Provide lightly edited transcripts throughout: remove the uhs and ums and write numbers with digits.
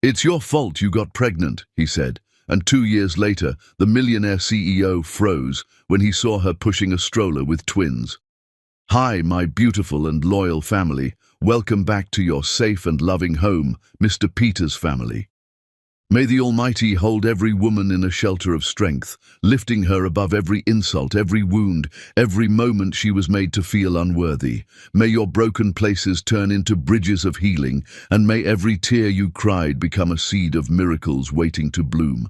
"It's your fault you got pregnant," he said, and 2 years later, the Millionaire CEO froze when he saw her pushing a stroller with twins. "Hi, my beautiful and loyal family. Welcome back to your safe and loving home, Mr. Peters family. May the Almighty hold every woman in a shelter of strength, lifting her above every insult, every wound, every moment she was made to feel unworthy. May your broken places turn into bridges of healing, and may every tear you cried become a seed of miracles waiting to bloom.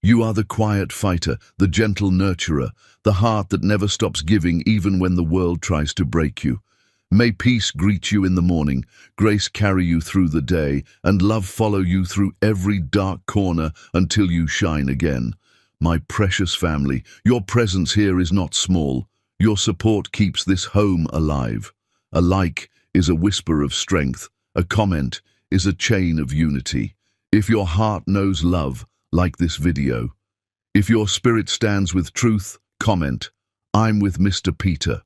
You are the quiet fighter, the gentle nurturer, the heart that never stops giving even when the world tries to break you. May peace greet you in the morning, grace carry you through the day, and love follow you through every dark corner until you shine again. My precious family, your presence here is not small. Your support keeps this home alive. A like is a whisper of strength. A comment is a chain of unity. If your heart knows love, like this video. If your spirit stands with truth, comment, "I'm with Mr. Peter."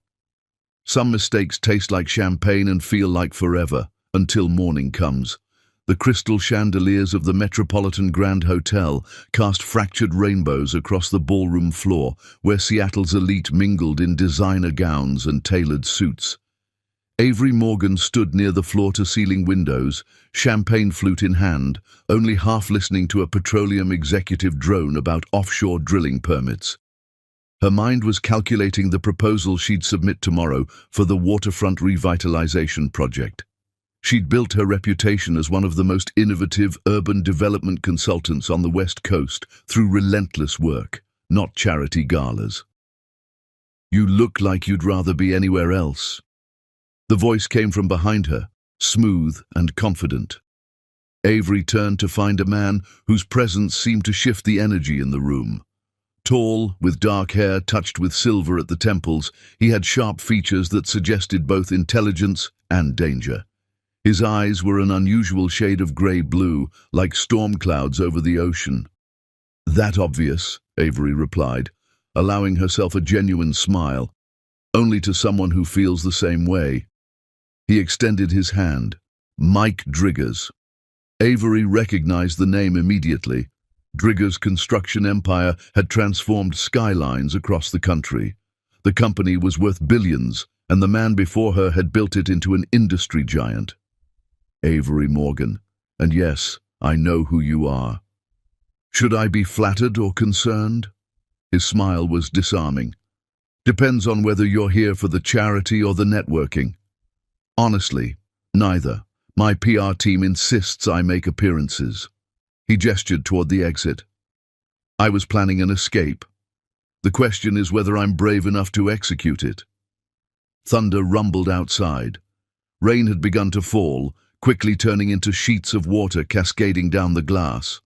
Some mistakes taste like champagne and feel like forever, until morning comes. The crystal chandeliers of the Metropolitan Grand Hotel cast fractured rainbows across the ballroom floor, where Seattle's elite mingled in designer gowns and tailored suits. Avery Morgan stood near the floor-to-ceiling windows, champagne flute in hand, only half listening to a petroleum executive drone about offshore drilling permits. Her mind was calculating the proposal she'd submit tomorrow for the waterfront revitalization project. She'd built her reputation as one of the most innovative urban development consultants on the West Coast through relentless work, not charity galas. "You look like you'd rather be anywhere else." The voice came from behind her, smooth and confident. Avery turned to find a man whose presence seemed to shift the energy in the room. Tall, with dark hair touched with silver at the temples, he had sharp features that suggested both intelligence and danger. His eyes were an unusual shade of grey-blue, like storm clouds over the ocean. "That obvious," Avery replied, allowing herself a genuine smile, only to someone who feels the same way. He extended his hand. Mike Driggers. Avery recognized the name immediately. Driggers' construction empire had transformed skylines across the country. The company was worth billions, and the man before her had built it into an industry giant. "Avery Morgan, and yes, I know who you are. Should I be flattered or concerned?" His smile was disarming. "Depends on whether you're here for the charity or the networking." "Honestly, neither. My PR team insists I make appearances." He gestured toward the exit. "I was planning an escape. The question is whether I'm brave enough to execute it." Thunder rumbled outside. Rain had begun to fall, quickly turning into sheets of water cascading down the glass.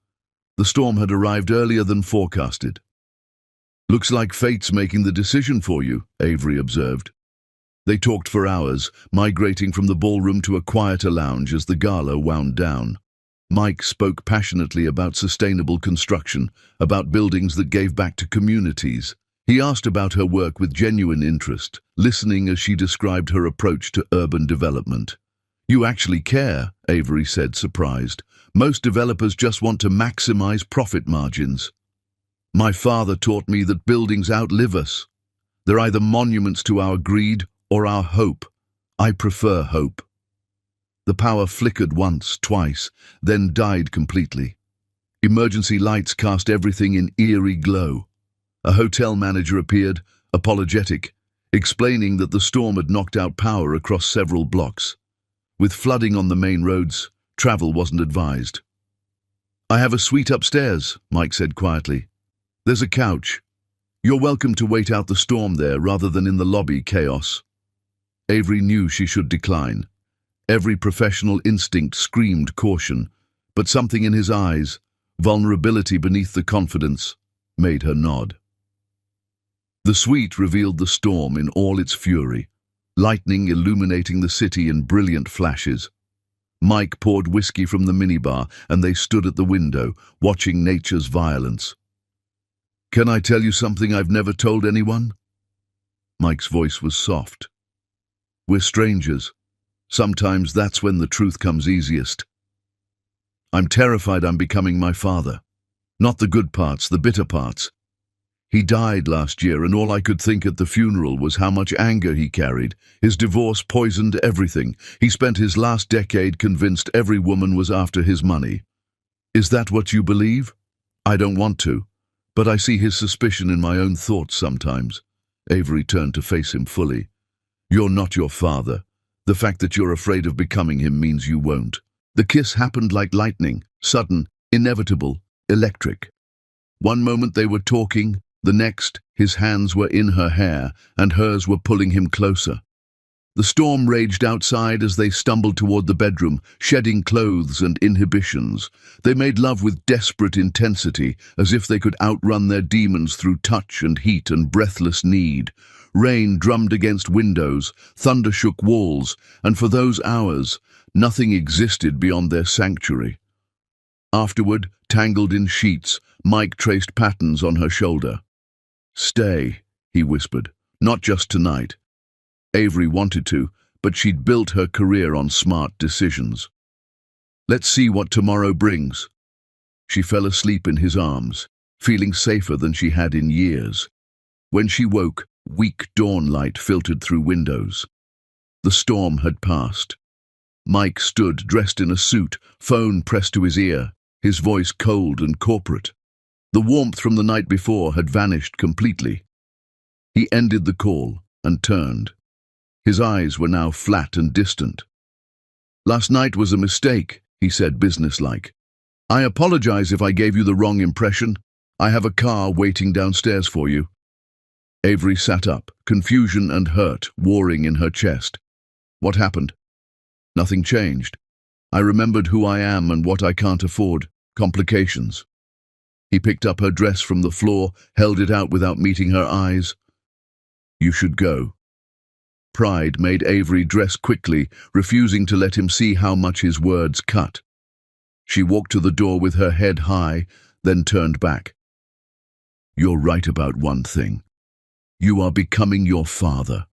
The storm had arrived earlier than forecasted. "Looks like fate's making the decision for you," Avery observed. They talked for hours, migrating from the ballroom to a quieter lounge as the gala wound down. Mike spoke passionately about sustainable construction, about buildings that gave back to communities. He asked about her work with genuine interest, listening as she described her approach to urban development. "You actually care," Avery said, surprised. "Most developers just want to maximize profit margins." "My father taught me that buildings outlive us. They're either monuments to our greed or our hope. I prefer hope." The power flickered once, twice, then died completely. Emergency lights cast everything in eerie glow. A hotel manager appeared, apologetic, explaining that the storm had knocked out power across several blocks. With flooding on the main roads, travel wasn't advised. "I have a suite upstairs," Mike said quietly. "There's a couch. You're welcome to wait out the storm there rather than in the lobby chaos." Avery knew she should decline. Every professional instinct screamed caution, but something in his eyes, vulnerability beneath the confidence, made her nod. The suite revealed the storm in all its fury, lightning illuminating the city in brilliant flashes. Mike poured whiskey from the minibar, and they stood at the window, watching nature's violence. "Can I tell you something I've never told anyone?" Mike's voice was soft. "We're strangers. Sometimes that's when the truth comes easiest." I'm terrified I'm becoming my father. Not the good parts, the bitter parts. He died last year, and all I could think at the funeral was how much anger he carried. His divorce poisoned everything. He spent his last decade convinced every woman was after his money. Is that what you believe? I don't want to, but I see his suspicion in my own thoughts sometimes. Avery turned to face him fully. You're not your father. The fact that you're afraid of becoming him means you won't. The kiss happened like lightning, sudden, inevitable, electric. One moment they were talking, the next, his hands were in her hair, and hers were pulling him closer. The storm raged outside as they stumbled toward the bedroom, shedding clothes and inhibitions. They made love with desperate intensity, as if they could outrun their demons through touch and heat and breathless need. Rain drummed against windows, thunder shook walls, and for those hours, nothing existed beyond their sanctuary. Afterward, tangled in sheets, Mike traced patterns on her shoulder. Stay, he whispered, not just tonight. Avery wanted to, but she'd built her career on smart decisions. Let's see what tomorrow brings. She fell asleep in his arms, feeling safer than she had in years. When she woke, weak dawn light filtered through windows. The storm had passed. Mike stood dressed in a suit, phone pressed to his ear, his voice cold and corporate. The warmth from the night before had vanished completely. He ended the call and turned. His eyes were now flat and distant. Last night was a mistake, he said businesslike. I apologize if I gave you the wrong impression. I have a car waiting downstairs for you. Avery sat up, confusion and hurt warring in her chest. What happened? Nothing changed. I remembered who I am and what I can't afford. Complications. He picked up her dress from the floor, held it out without meeting her eyes. You should go. Pride made Avery dress quickly, refusing to let him see how much his words cut. She walked to the door with her head high, then turned back. You're right about one thing. You are becoming your father.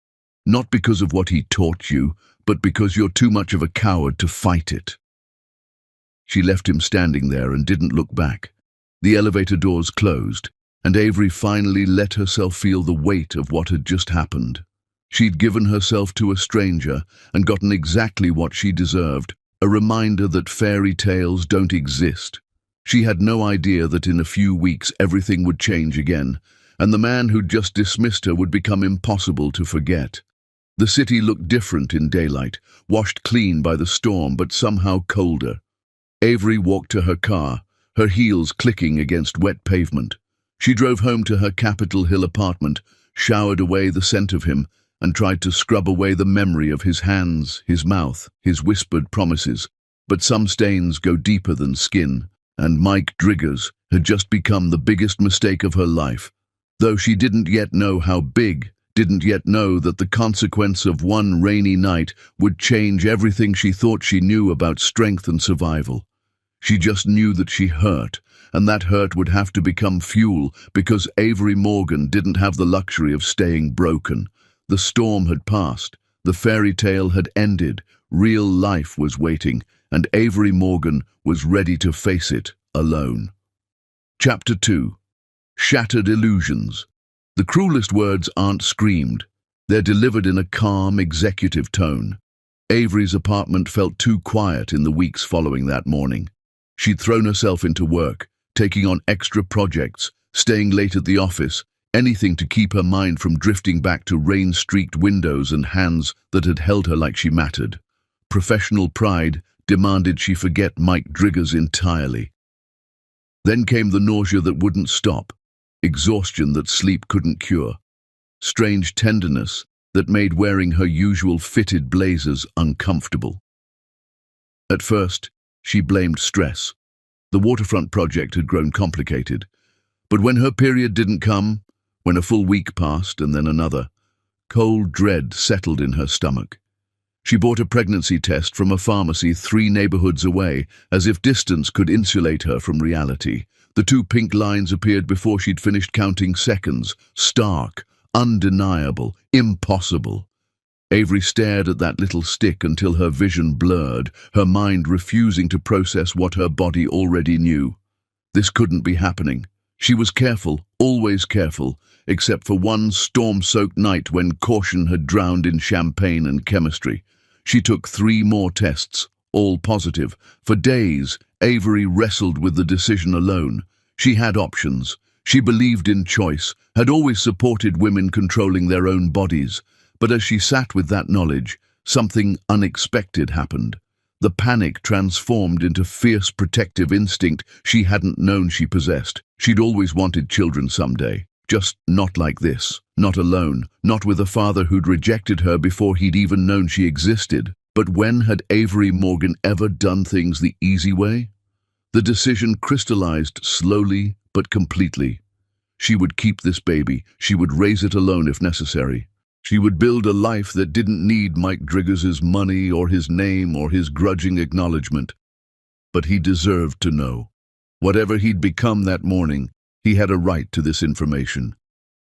Not because of what he taught you, but because you're too much of a coward to fight it. She left him standing there and didn't look back. The elevator doors closed, and Avery finally let herself feel the weight of what had just happened. She'd given herself to a stranger and gotten exactly what she deserved, a reminder that fairy tales don't exist. She had no idea that in a few weeks everything would change again, and the man who'd just dismissed her would become impossible to forget. The city looked different in daylight, washed clean by the storm, but somehow colder. Avery walked to her car, her heels clicking against wet pavement. She drove home to her Capitol Hill apartment, showered away the scent of him, and tried to scrub away the memory of his hands, his mouth, his whispered promises. But some stains go deeper than skin, and Mike Driggers had just become the biggest mistake of her life. Though she didn't yet know how big, didn't yet know that the consequence of one rainy night would change everything she thought she knew about strength and survival. She just knew that she hurt, and that hurt would have to become fuel because Avery Morgan didn't have the luxury of staying broken. The storm had passed, the fairy tale had ended, real life was waiting, and Avery Morgan was ready to face it alone. Chapter 2. Shattered Illusions. The cruelest words aren't screamed. They're delivered in a calm, executive tone. Avery's apartment felt too quiet in the weeks following that morning. She'd thrown herself into work, taking on extra projects, staying late at the office, anything to keep her mind from drifting back to rain-streaked windows and hands that had held her like she mattered. Professional pride demanded she forget Mike Driggers entirely. Then came the nausea that wouldn't stop, exhaustion that sleep couldn't cure, strange tenderness that made wearing her usual fitted blazers uncomfortable. At first, she blamed stress. The waterfront project had grown complicated. But when her period didn't come, when a full week passed and then another, cold dread settled in her stomach. She bought a pregnancy test from a pharmacy 3 neighborhoods away, as if distance could insulate her from reality. The 2 pink lines appeared before she'd finished counting seconds. Stark, undeniable, impossible. Avery stared at that little stick until her vision blurred, her mind refusing to process what her body already knew. This couldn't be happening. She was careful, always careful, except for one storm-soaked night when caution had drowned in champagne and chemistry. She took 3 more tests, all positive. For days, Avery wrestled with the decision alone. She had options. She believed in choice, had always supported women controlling their own bodies. But as she sat with that knowledge, something unexpected happened. The panic transformed into fierce protective instinct she hadn't known she possessed. She'd always wanted children someday, just not like this, not alone, not with a father who'd rejected her before he'd even known she existed. But when had Avery Morgan ever done things the easy way? The decision crystallized slowly but completely. She would keep this baby. She would raise it alone if necessary. She would build a life that didn't need Mike Driggers's money or his name or his grudging acknowledgement. But he deserved to know. Whatever he'd become that morning, he had a right to this information.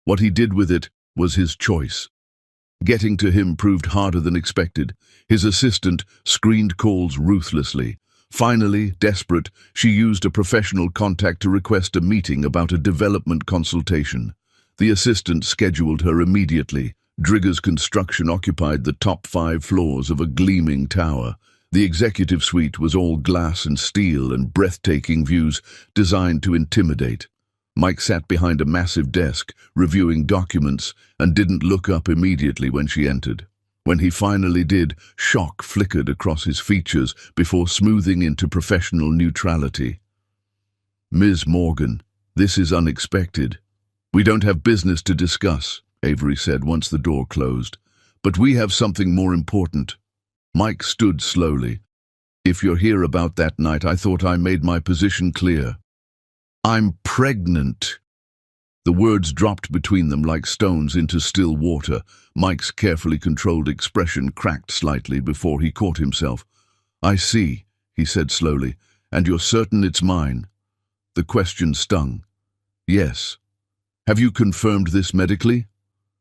What he did with it was his choice. Getting to him proved harder than expected. His assistant screened calls ruthlessly. Finally, desperate, she used a professional contact to request a meeting about a development consultation. The assistant scheduled her immediately. Drigger's construction occupied the top 5 floors of a gleaming tower. The executive suite was all glass and steel and breathtaking views designed to intimidate. Mike sat behind a massive desk, reviewing documents, and didn't look up immediately when she entered. When he finally did, shock flickered across his features before smoothing into professional neutrality. "Ms. Morgan, this is unexpected. We don't have business to discuss," Avery said once the door closed. "But we have something more important." Mike stood slowly. "If you're here about that night, I thought I made my position clear. I'm pregnant." The words dropped between them like stones into still water. Mike's carefully controlled expression cracked slightly before he caught himself. "I see," he said slowly. "And you're certain it's mine?" The question stung. "Yes." "Have you confirmed this medically?"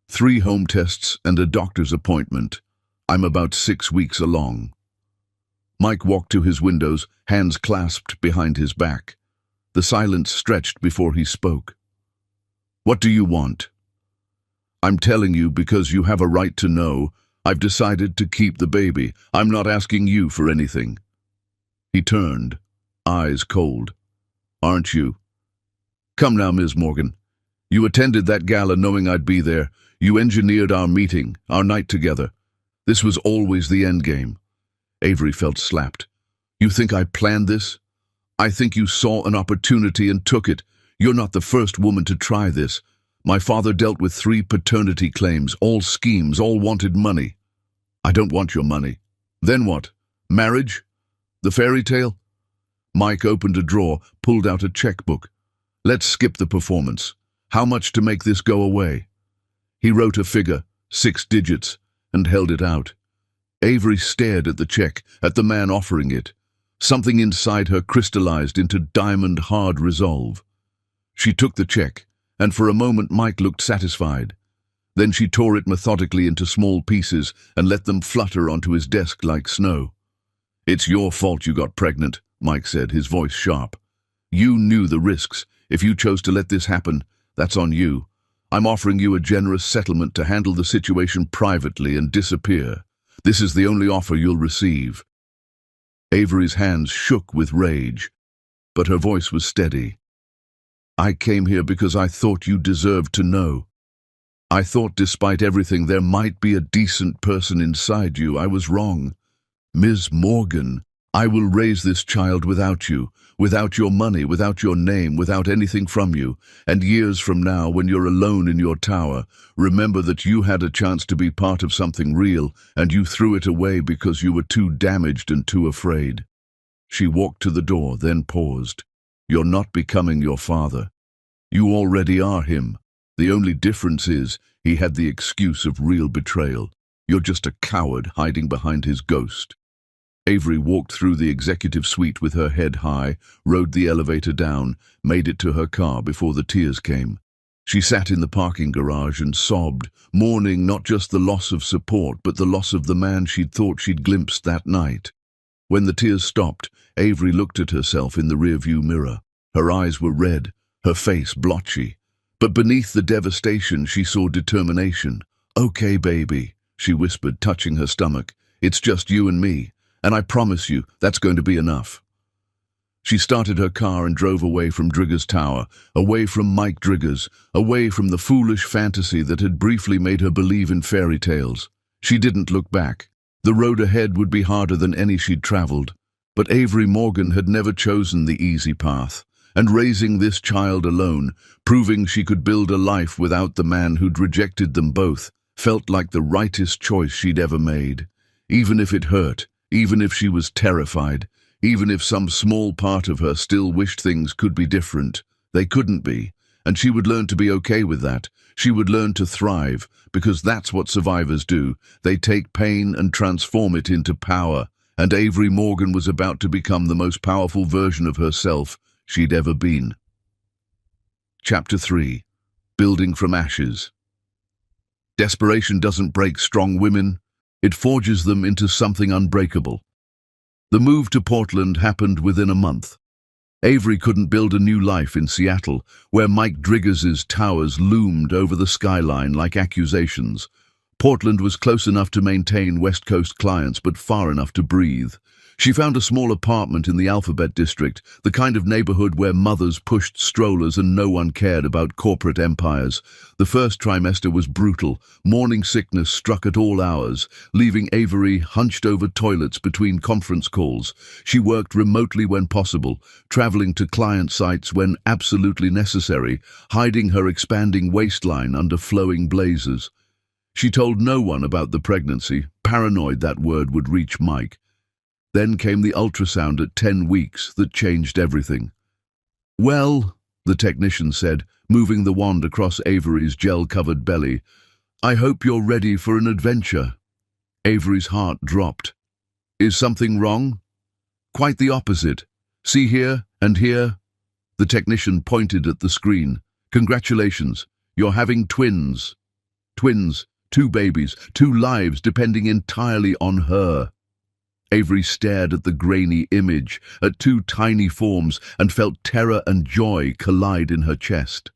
3 home tests and a doctor's appointment. I'm about 6 weeks along." Mike walked to his windows, hands clasped behind his back. The silence stretched before he spoke. "What do you want?" "I'm telling you because you have a right to know. I've decided to keep the baby. I'm not asking you for anything." He turned, eyes cold. "Aren't you? Come now, Ms. Morgan. You attended that gala knowing I'd be there. You engineered our meeting, our night together. This was always the end game." Avery felt slapped. "You think I planned this? I think you saw an opportunity and took it. You're not the first woman to try this. My father dealt with 3 paternity claims, all schemes, all wanted money." "I don't want your money." "Then what? Marriage? The fairy tale?" Mike opened a drawer, pulled out a checkbook. "Let's skip the performance. How much to make this go away?" He wrote a figure, 6 digits, and held it out. Avery stared at the check, at the man offering it. Something inside her crystallized into diamond-hard resolve. She took the check, and for a moment Mike looked satisfied. Then she tore it methodically into small pieces and let them flutter onto his desk like snow. "It's your fault you got pregnant," Mike said, his voice sharp. "You knew the risks. If you chose to let this happen, that's on you. I'm offering you a generous settlement to handle the situation privately and disappear. This is the only offer you'll receive." Avery's hands shook with rage, but her voice was steady. "I came here because I thought you deserved to know. I thought despite everything there might be a decent person inside you. I was wrong. Ms. Morgan, I will raise this child without you, without your money, without your name, without anything from you. And years from now, when you're alone in your tower, remember that you had a chance to be part of something real, and you threw it away because you were too damaged and too afraid." She walked to the door, then paused. "You're not becoming your father. You already are him. The only difference is he had the excuse of real betrayal. You're just a coward hiding behind his ghost." Avery walked through the executive suite with her head high, rode the elevator down, made it to her car before the tears came. She sat in the parking garage and sobbed, mourning not just the loss of support but the loss of the man she'd thought she'd glimpsed that night. When the tears stopped, Avery looked at herself in the rearview mirror. Her eyes were red, her face blotchy. But beneath the devastation she saw determination. "Okay, baby," she whispered, touching her stomach. "It's just you and me, and I promise you that's going to be enough." She started her car and drove away from Driggers Tower, away from Mike Driggers, away from the foolish fantasy that had briefly made her believe in fairy tales. She didn't look back. The road ahead would be harder than any she'd traveled. But Avery Morgan had never chosen the easy path. And raising this child alone, proving she could build a life without the man who'd rejected them both, felt like the rightest choice she'd ever made. Even if it hurt, even if she was terrified, even if some small part of her still wished things could be different, they couldn't be. And she would learn to be okay with that. She would learn to thrive, because that's what survivors do. They take pain and transform it into power. And Avery Morgan was about to become the most powerful version of herself she'd ever been. Chapter 3. Building from Ashes. Desperation doesn't break strong women. It forges them into something unbreakable. The move to Portland happened within a month. Avery couldn't build a new life in Seattle, where Mike Driggers' towers loomed over the skyline like accusations. Portland was close enough to maintain West Coast clients, but far enough to breathe. She found a small apartment in the Alphabet District, the kind of neighborhood where mothers pushed strollers and no one cared about corporate empires. The first trimester was brutal. Morning sickness struck at all hours, leaving Avery hunched over toilets between conference calls. She worked remotely when possible, traveling to client sites when absolutely necessary, hiding her expanding waistline under flowing blazers. She told no one about the pregnancy, paranoid that word would reach Mike. Then came the ultrasound at 10 weeks that changed everything. "Well," the technician said, moving the wand across Avery's gel-covered belly, "I hope you're ready for an adventure." Avery's heart dropped. "Is something wrong?" "Quite the opposite. See here and here?" The technician pointed at the screen. "Congratulations, you're having twins." Twins, 2 babies, 2 lives depending entirely on her. Avery stared at the grainy image, at 2 tiny forms, and felt terror and joy collide in her chest.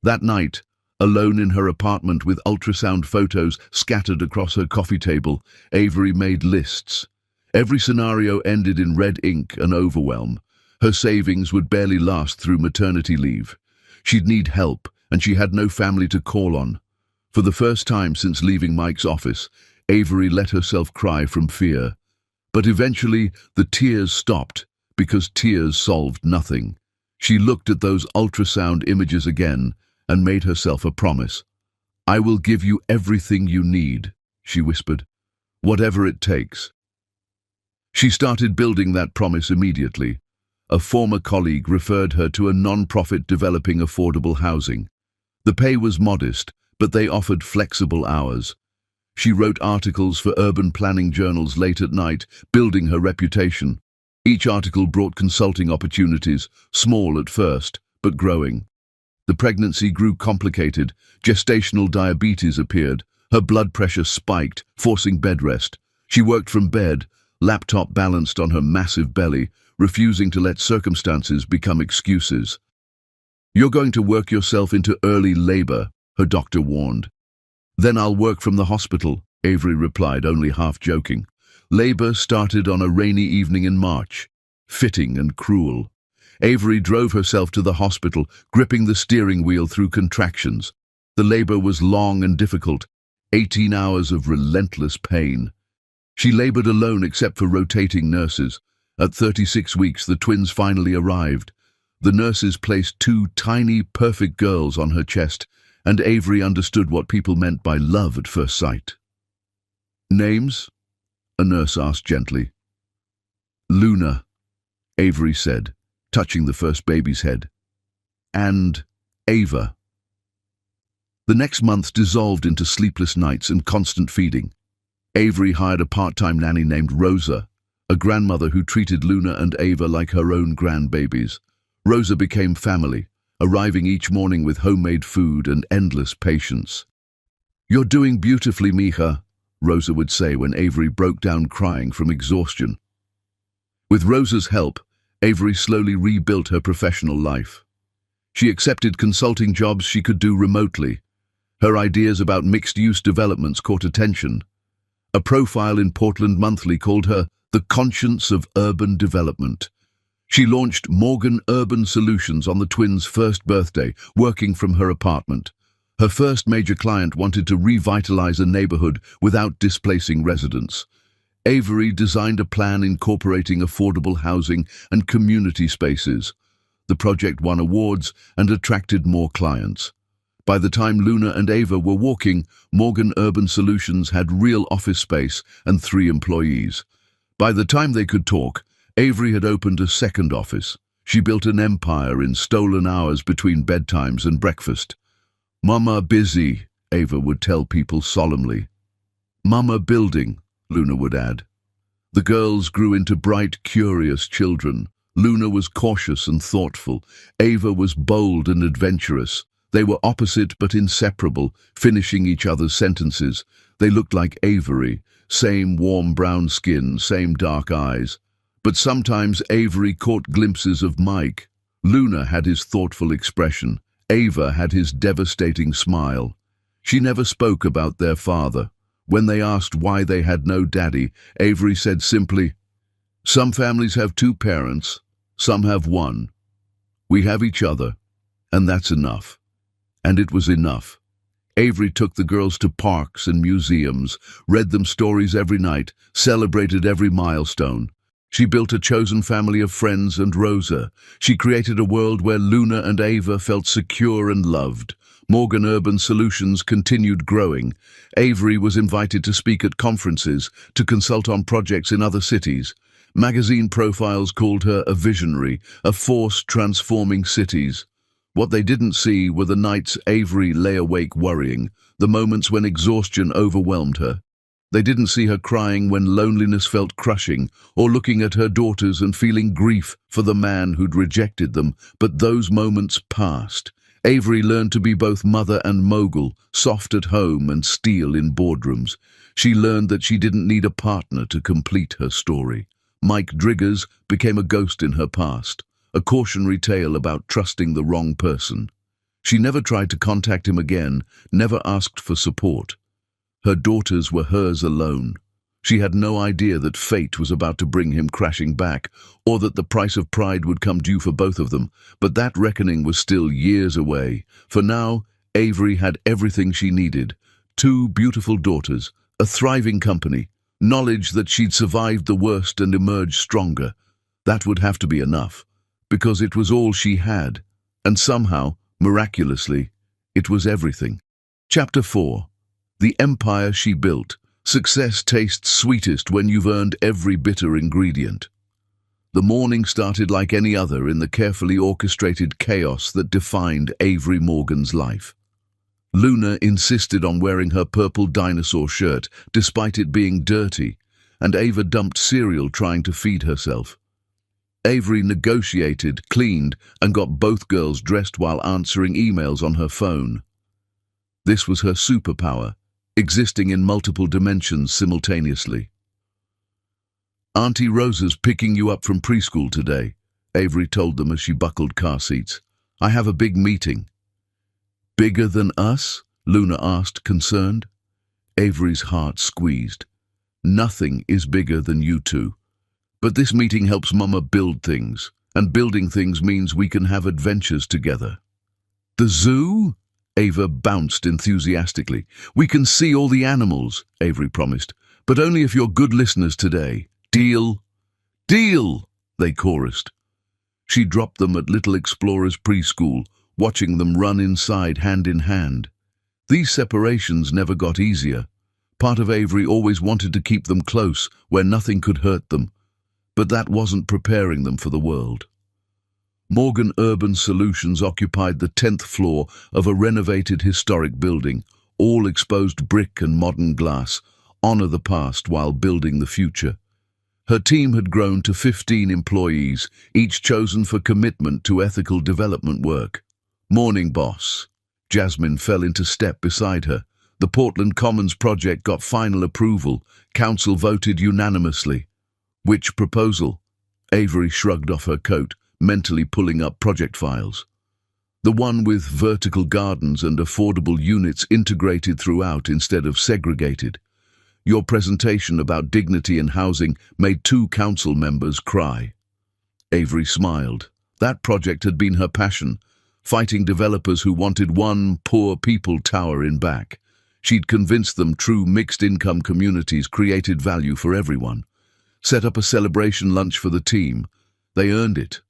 That night, alone in her apartment with ultrasound photos scattered across her coffee table, Avery made lists. Every scenario ended in red ink and overwhelm. Her savings would barely last through maternity leave. She'd need help, and she had no family to call on. For the first time since leaving Mike's office, Avery let herself cry from fear. But eventually, the tears stopped, because tears solved nothing. She looked at those ultrasound images again and made herself a promise. "I will give you everything you need," she whispered, "whatever it takes." She started building that promise immediately. A former colleague referred her to a non-profit developing affordable housing. The pay was modest, but they offered flexible hours. She wrote articles for urban planning journals late at night, building her reputation. Each article brought consulting opportunities, small at first, but growing. The pregnancy grew complicated. Gestational diabetes appeared. Her blood pressure spiked, forcing bed rest. She worked from bed, laptop balanced on her massive belly, refusing to let circumstances become excuses. "You're going to work yourself into early labor," her doctor warned. "Then I'll work from the hospital," Avery replied, only half joking. Labor started on a rainy evening in March. Fitting and cruel. Avery drove herself to the hospital, gripping the steering wheel through contractions. The labor was long and difficult, 18 hours of relentless pain. She labored alone except for rotating nurses. At 36 weeks, the twins finally arrived. The nurses placed 2 tiny, perfect girls on her chest, and Avery understood what people meant by love at first sight. "Names?" a nurse asked gently. "Luna," Avery said, touching the first baby's head. "And Ava." The next month dissolved into sleepless nights and constant feeding. Avery hired a part-time nanny named Rosa, a grandmother who treated Luna and Ava like her own grandbabies. Rosa became family, arriving each morning with homemade food and endless patience. "You're doing beautifully, Mija," Rosa would say when Avery broke down crying from exhaustion. With Rosa's help, Avery slowly rebuilt her professional life. She accepted consulting jobs she could do remotely. Her ideas about mixed-use developments caught attention. A profile in Portland Monthly called her the conscience of urban development. She launched Morgan Urban Solutions on the twins' first birthday, working from her apartment. Her first major client wanted to revitalize a neighborhood without displacing residents. Avery designed a plan incorporating affordable housing and community spaces. The project won awards and attracted more clients. By the time Luna and Ava were walking, Morgan Urban Solutions had real office space and 3 employees. By the time they could talk, Avery had opened a second office. She built an empire in stolen hours between bedtimes and breakfast. "Mama busy," Ava would tell people solemnly. "Mama building," Luna would add. The girls grew into bright, curious children. Luna was cautious and thoughtful. Ava was bold and adventurous. They were opposite but inseparable, finishing each other's sentences. They looked like Avery, same warm brown skin, same dark eyes. But sometimes Avery caught glimpses of Mike. Luna had his thoughtful expression. Ava had his devastating smile. She never spoke about their father. When they asked why they had no daddy, Avery said simply, "Some families have 2 parents, some have 1. We have each other, and that's enough." And it was enough. Avery took the girls to parks and museums, read them stories every night, celebrated every milestone. She built a chosen family of friends and Rosa. She created a world where Luna and Ava felt secure and loved. Morgan Urban Solutions continued growing. Avery was invited to speak at conferences, to consult on projects in other cities. Magazine profiles called her a visionary, a force transforming cities. What they didn't see were the nights Avery lay awake worrying, the moments when exhaustion overwhelmed her. They didn't see her crying when loneliness felt crushing, or looking at her daughters and feeling grief for the man who'd rejected them, but those moments passed. Avery learned to be both mother and mogul, soft at home and steel in boardrooms. She learned that she didn't need a partner to complete her story. Mike Driggers became a ghost in her past, a cautionary tale about trusting the wrong person. She never tried to contact him again, never asked for support. Her daughters were hers alone. She had no idea that fate was about to bring him crashing back, or that the price of pride would come due for both of them, but that reckoning was still years away. For now, Avery had everything she needed: 2 beautiful daughters, a thriving company, knowledge that she'd survived the worst and emerged stronger. That would have to be enough, because it was all she had, and somehow, miraculously, it was everything. Chapter 4. The Empire She Built. Success tastes sweetest when you've earned every bitter ingredient. The morning started like any other in the carefully orchestrated chaos that defined Avery Morgan's life. Luna insisted on wearing her purple dinosaur shirt, despite it being dirty, and Ava dumped cereal trying to feed herself. Avery negotiated, cleaned, and got both girls dressed while answering emails on her phone. This was her superpower, existing in multiple dimensions simultaneously. "Auntie Rosa's picking you up from preschool today," Avery told them as she buckled car seats. "I have a big meeting." "Bigger than us?" Luna asked, concerned. Avery's heart squeezed. "Nothing is bigger than you 2. But this meeting helps Mama build things, and building things means we can have adventures together." "The zoo?" Ava bounced enthusiastically. "We can see all the animals," Avery promised, "but only if you're good listeners today. Deal?" "Deal!" they chorused. She dropped them at Little Explorers Preschool, watching them run inside hand in hand. These separations never got easier. Part of Avery always wanted to keep them close, where nothing could hurt them, but that wasn't preparing them for the world. Morgan Urban Solutions occupied the 10th floor of a renovated historic building, all exposed brick and modern glass. Honor the past while building the future. Her team had grown to 15 employees, each chosen for commitment to ethical development work. Morning, boss. Jasmine fell into step beside her. The Portland Commons project got final approval. Council voted unanimously. Which proposal? Avery shrugged off her coat, mentally pulling up project files. The one with vertical gardens and affordable units integrated throughout instead of segregated. Your presentation about dignity in housing made 2 council members cry. Avery smiled. That project had been her passion, fighting developers who wanted one poor people tower in back. She'd convinced them true mixed-income communities created value for everyone. Set up a celebration lunch for the team. They earned it.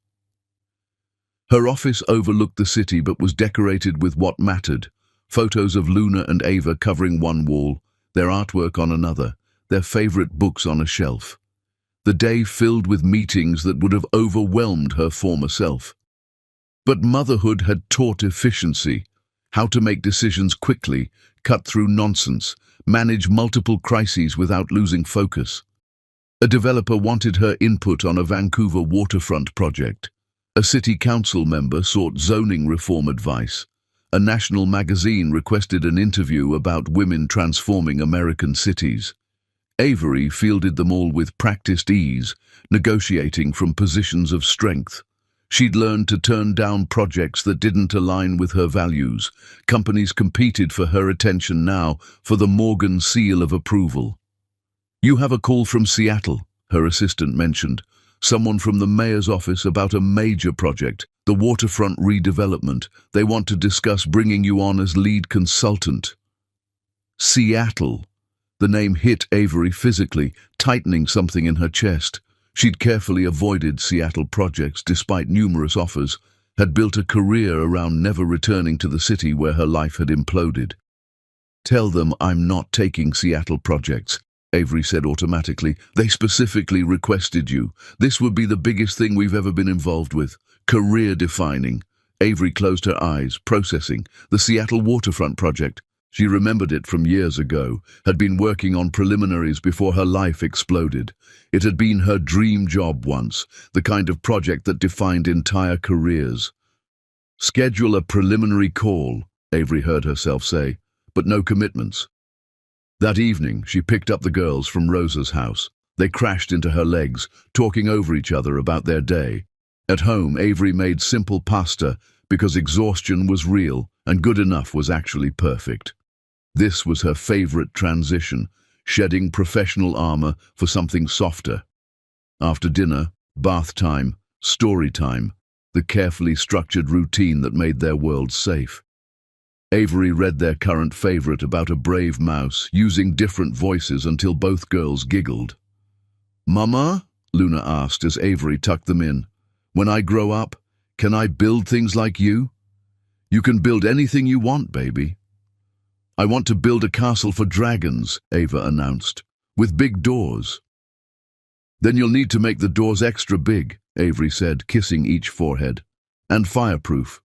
Her office overlooked the city but was decorated with what mattered. Photos of Luna and Ava covering one wall, their artwork on another, their favorite books on a shelf. The day filled with meetings that would have overwhelmed her former self. But motherhood had taught efficiency, how to make decisions quickly, cut through nonsense, manage multiple crises without losing focus. A developer wanted her input on a Vancouver waterfront project. A city council member sought zoning reform advice. A national magazine requested an interview about women transforming American cities. Avery fielded them all with practiced ease, negotiating from positions of strength. She'd learned to turn down projects that didn't align with her values. Companies competed for her attention now for the Morgan seal of approval. "You have a call from Seattle," her assistant mentioned. "Someone from the mayor's office about a major project, the waterfront redevelopment. They want to discuss bringing you on as lead consultant." Seattle. The name hit Avery physically, tightening something in her chest. She'd carefully avoided Seattle projects despite numerous offers, had built a career around never returning to the city where her life had imploded. "Tell them I'm not taking Seattle projects," Avery said automatically. "They specifically requested you. This would be the biggest thing we've ever been involved with. Career-defining." Avery closed her eyes, processing. The Seattle waterfront project. She remembered it from years ago, had been working on preliminaries before her life exploded. It had been her dream job once, the kind of project that defined entire careers. "Schedule a preliminary call," Avery heard herself say, but no commitments. That evening, she picked up the girls from Rosa's house. They crashed into her legs, talking over each other about their day. At home, Avery made simple pasta because exhaustion was real and good enough was actually perfect. This was her favorite transition, shedding professional armor for something softer. After dinner, bath time, story time, the carefully structured routine that made their world safe. Avery read their current favorite about a brave mouse, using different voices until both girls giggled. "Mama?" Luna asked as Avery tucked them in. "When I grow up, can I build things like you?" "You can build anything you want, baby." "I want to build a castle for dragons," Ava announced, "with big doors." "Then you'll need to make the doors extra big," Avery said, kissing each forehead. "And fireproof."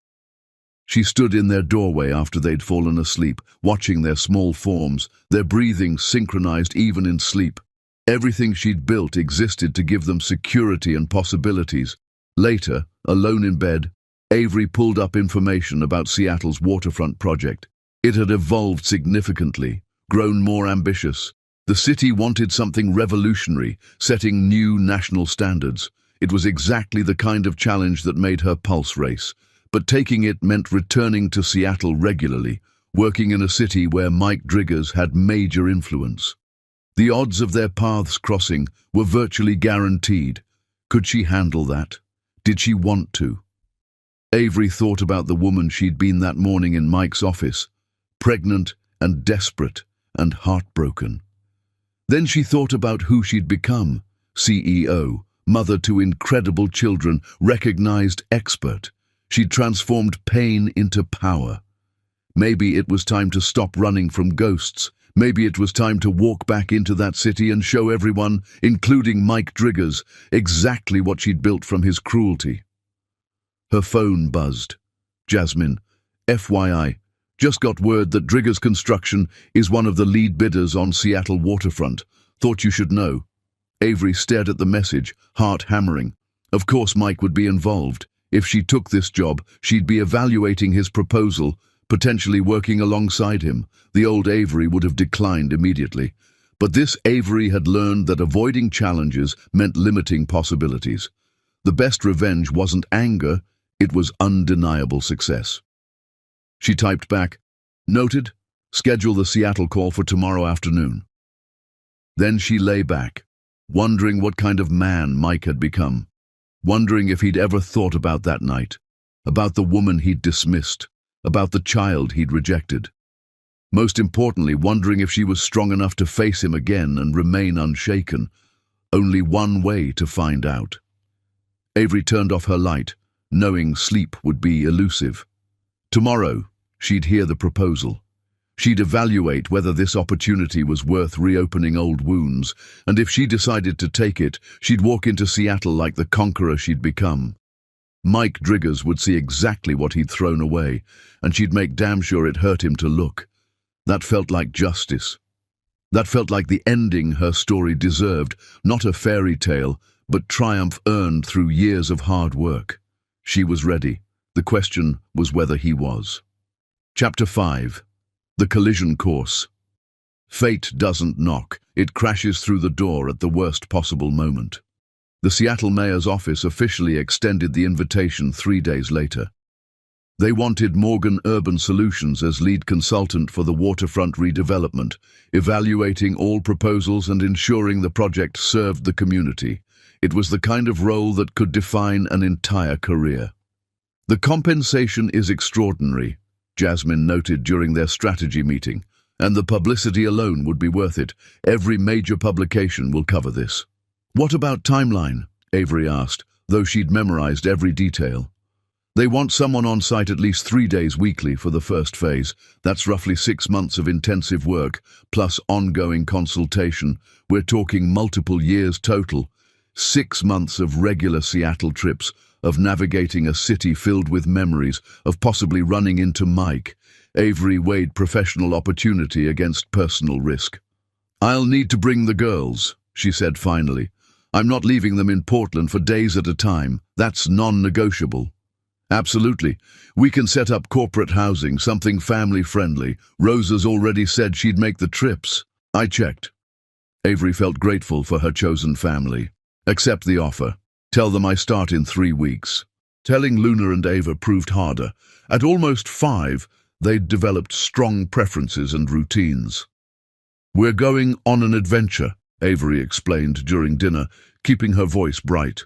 She stood in their doorway after they'd fallen asleep, watching their small forms, their breathing synchronized even in sleep. Everything she'd built existed to give them security and possibilities. Later, alone in bed, Avery pulled up information about Seattle's waterfront project. It had evolved significantly, grown more ambitious. The city wanted something revolutionary, setting new national standards. It was exactly the kind of challenge that made her pulse race. But taking it meant returning to Seattle regularly, working in a city where Mike Driggers had major influence. The odds of their paths crossing were virtually guaranteed. Could she handle that? Did she want to? Avery thought about the woman she'd been that morning in Mike's office, pregnant and desperate and heartbroken. Then she thought about who she'd become, CEO, mother to incredible children, recognized expert. She'd transformed pain into power. Maybe it was time to stop running from ghosts. Maybe it was time to walk back into that city and show everyone, including Mike Driggers, exactly what she'd built from his cruelty. Her phone buzzed. "Jasmine, FYI, just got word that Driggers Construction is one of the lead bidders on Seattle waterfront. Thought you should know." Avery stared at the message, heart hammering. Of course Mike would be involved. If she took this job, she'd be evaluating his proposal, potentially working alongside him. The old Avery would have declined immediately. But this Avery had learned that avoiding challenges meant limiting possibilities. The best revenge wasn't anger, it was undeniable success. She typed back, "Noted, schedule the Seattle call for tomorrow afternoon." Then she lay back, wondering what kind of man Mike had become, wondering if he'd ever thought about that night, about the woman he'd dismissed, about the child he'd rejected. Most importantly, wondering if she was strong enough to face him again and remain unshaken. Only one way to find out. Avery turned off her light, knowing sleep would be elusive. Tomorrow, she'd hear the proposal. She'd evaluate whether this opportunity was worth reopening old wounds, and if she decided to take it, she'd walk into Seattle like the conqueror she'd become. Mike Driggers would see exactly what he'd thrown away, and she'd make damn sure it hurt him to look. That felt like justice. That felt like the ending her story deserved, not a fairy tale, but triumph earned through years of hard work. She was ready. The question was whether he was. Chapter 5. The Collision Course. Fate doesn't knock, it crashes through the door at the worst possible moment. The Seattle mayor's office officially extended the invitation 3 days later. They wanted Morgan Urban Solutions as lead consultant for the waterfront redevelopment, evaluating all proposals and ensuring the project served the community. It was the kind of role that could define an entire career. "The compensation is extraordinary," Jasmine noted during their strategy meeting, "and the publicity alone would be worth it. Every major publication will cover this." "What about timeline?" Avery asked, though she'd memorized every detail. "They want someone on site at least 3 days weekly for the first phase. That's roughly 6 months of intensive work, plus ongoing consultation. We're talking multiple years total. 6 months of regular Seattle trips, of navigating a city filled with memories, of possibly running into Mike." Avery weighed professional opportunity against personal risk. "I'll need to bring the girls," she said finally. "I'm not leaving them in Portland for days at a time. That's non-negotiable." "Absolutely. We can set up corporate housing, something family-friendly. Rosa's already said she'd make the trips." I checked. Avery felt grateful for her chosen family. "Accept the offer. Tell them I start in 3 weeks." Telling Luna and Ava proved harder. At almost 5, they'd developed strong preferences and routines. "We're going on an adventure," Avery explained during dinner, keeping her voice bright.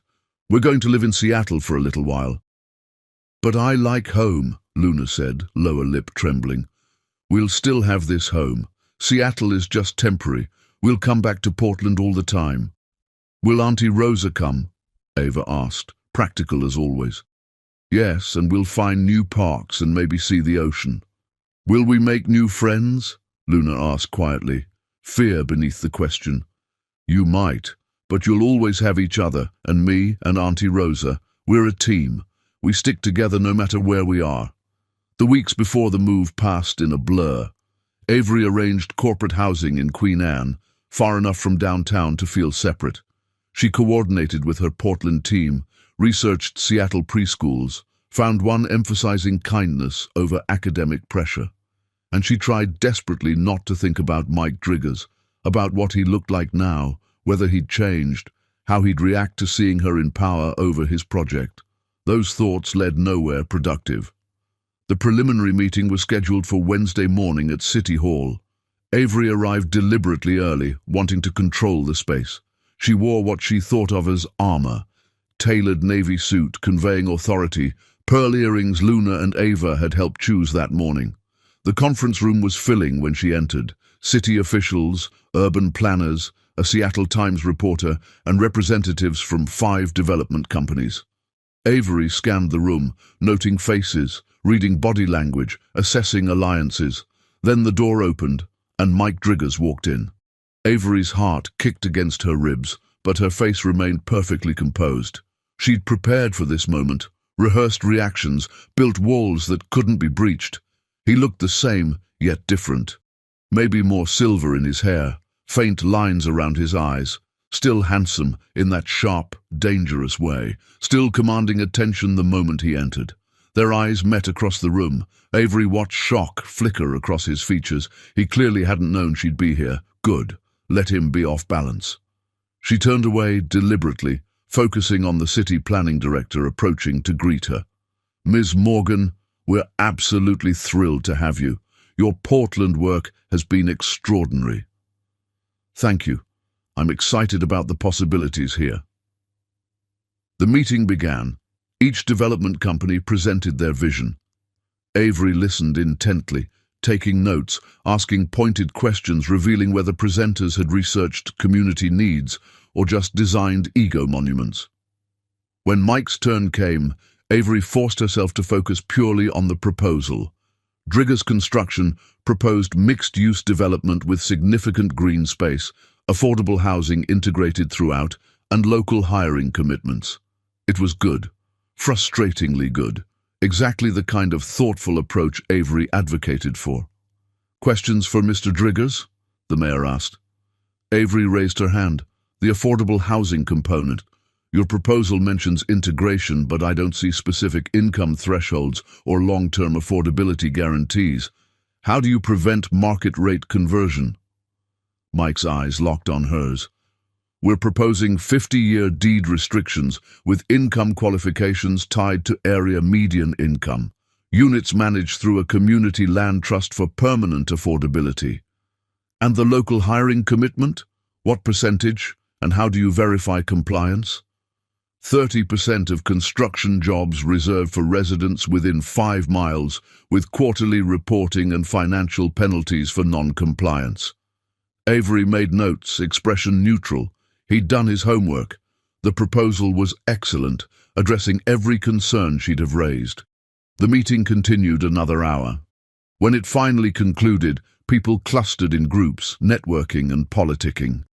"We're going to live in Seattle for a little while." "But I like home," Luna said, lower lip trembling. "We'll still have this home. Seattle is just temporary. We'll come back to Portland all the time." "Will Auntie Rosa come?" Ava asked, practical as always. "Yes, and we'll find new parks and maybe see the ocean." "Will we make new friends?" Luna asked quietly, fear beneath the question. "You might, but you'll always have each other, and me and Auntie Rosa. We're a team. We stick together no matter where we are." The weeks before the move passed in a blur. Avery arranged corporate housing in Queen Anne, far enough from downtown to feel separate. She coordinated with her Portland team, researched Seattle preschools, found one emphasizing kindness over academic pressure. And she tried desperately not to think about Mike Driggers, about what he looked like now, whether he'd changed, how he'd react to seeing her in power over his project. Those thoughts led nowhere productive. The preliminary meeting was scheduled for Wednesday morning at City Hall. Avery arrived deliberately early, wanting to control the space. She wore what she thought of as armor, tailored navy suit conveying authority, pearl earrings Luna and Ava had helped choose that morning. The conference room was filling when she entered. City officials, urban planners, a Seattle Times reporter, and representatives from 5 development companies. Avery scanned the room, noting faces, reading body language, assessing alliances. Then the door opened, and Mike Driggers walked in. Avery's heart kicked against her ribs, but her face remained perfectly composed. She'd prepared for this moment, rehearsed reactions, built walls that couldn't be breached. He looked the same, yet different. Maybe more silver in his hair, faint lines around his eyes, still handsome in that sharp, dangerous way, still commanding attention the moment he entered. Their eyes met across the room. Avery watched shock flicker across his features. He clearly hadn't known she'd be here. Good. Let him be off balance. She turned away deliberately, focusing on the city planning director approaching to greet her. "Ms. Morgan, we're absolutely thrilled to have you. Your Portland work has been extraordinary." "Thank you. I'm excited about the possibilities here." The meeting began. Each development company presented their vision. Avery listened intently, taking notes, asking pointed questions revealing whether presenters had researched community needs or just designed ego monuments. When Mike's turn came, Avery forced herself to focus purely on the proposal. Drigger's Construction proposed mixed-use development with significant green space, affordable housing integrated throughout, and local hiring commitments. It was good, frustratingly good, exactly the kind of thoughtful approach Avery advocated for. "Questions for Mr. Driggers?" the mayor asked. Avery raised her hand. "The affordable housing component. Your proposal mentions integration, but I don't see specific income thresholds or long-term affordability guarantees. How do you prevent market-rate conversion?" Mike's eyes locked on hers. "We're proposing 50-year deed restrictions with income qualifications tied to area median income. Units managed through a community land trust for permanent affordability." "And the local hiring commitment? What percentage, and how do you verify compliance?" 30% of construction jobs reserved for residents within 5 miles, with quarterly reporting and financial penalties for non-compliance. Avery made notes, expression neutral. He'd done his homework. The proposal was excellent, addressing every concern she'd have raised. The meeting continued another hour. When it finally concluded, people clustered in groups, networking and politicking.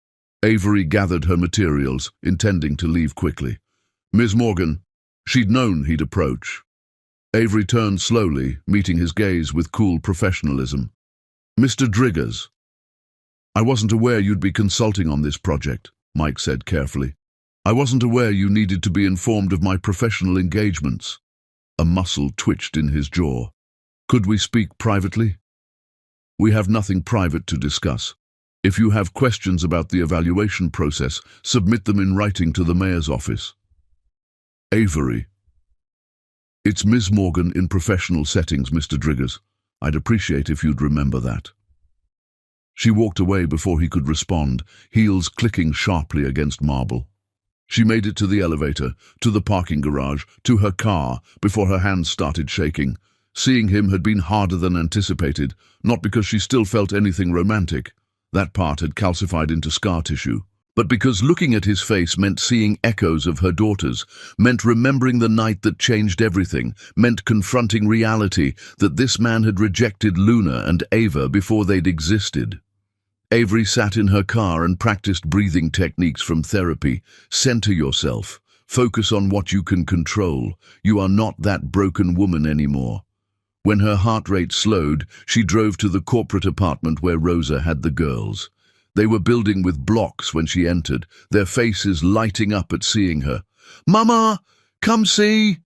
Avery gathered her materials, intending to leave quickly. "Ms. Morgan," she'd known he'd approach. Avery turned slowly, meeting his gaze with cool professionalism. "Mr. Driggers." "I wasn't aware you'd be consulting on this project," Mike said carefully. "I wasn't aware you needed to be informed of my professional engagements." A muscle twitched in his jaw. "Could we speak privately?" "We have nothing private to discuss. If you have questions about the evaluation process, submit them in writing to the mayor's office." Avery. "It's Ms. Morgan in professional settings, Mr. Driggers. I'd appreciate if you'd remember that." She walked away before he could respond, heels clicking sharply against marble. She made it to the elevator, to the parking garage, to her car, before her hands started shaking. Seeing him had been harder than anticipated, not because she still felt anything romantic. That part had calcified into scar tissue. But because looking at his face meant seeing echoes of her daughters, meant remembering the night that changed everything, meant confronting reality that this man had rejected Luna and Ava before they'd existed. Avery sat in her car and practiced breathing techniques from therapy. Center yourself. Focus on what you can control. You are not that broken woman anymore. When her heart rate slowed, she drove to the corporate apartment where Rosa had the girls. They were building with blocks when she entered, their faces lighting up at seeing her. "Mama, come see!"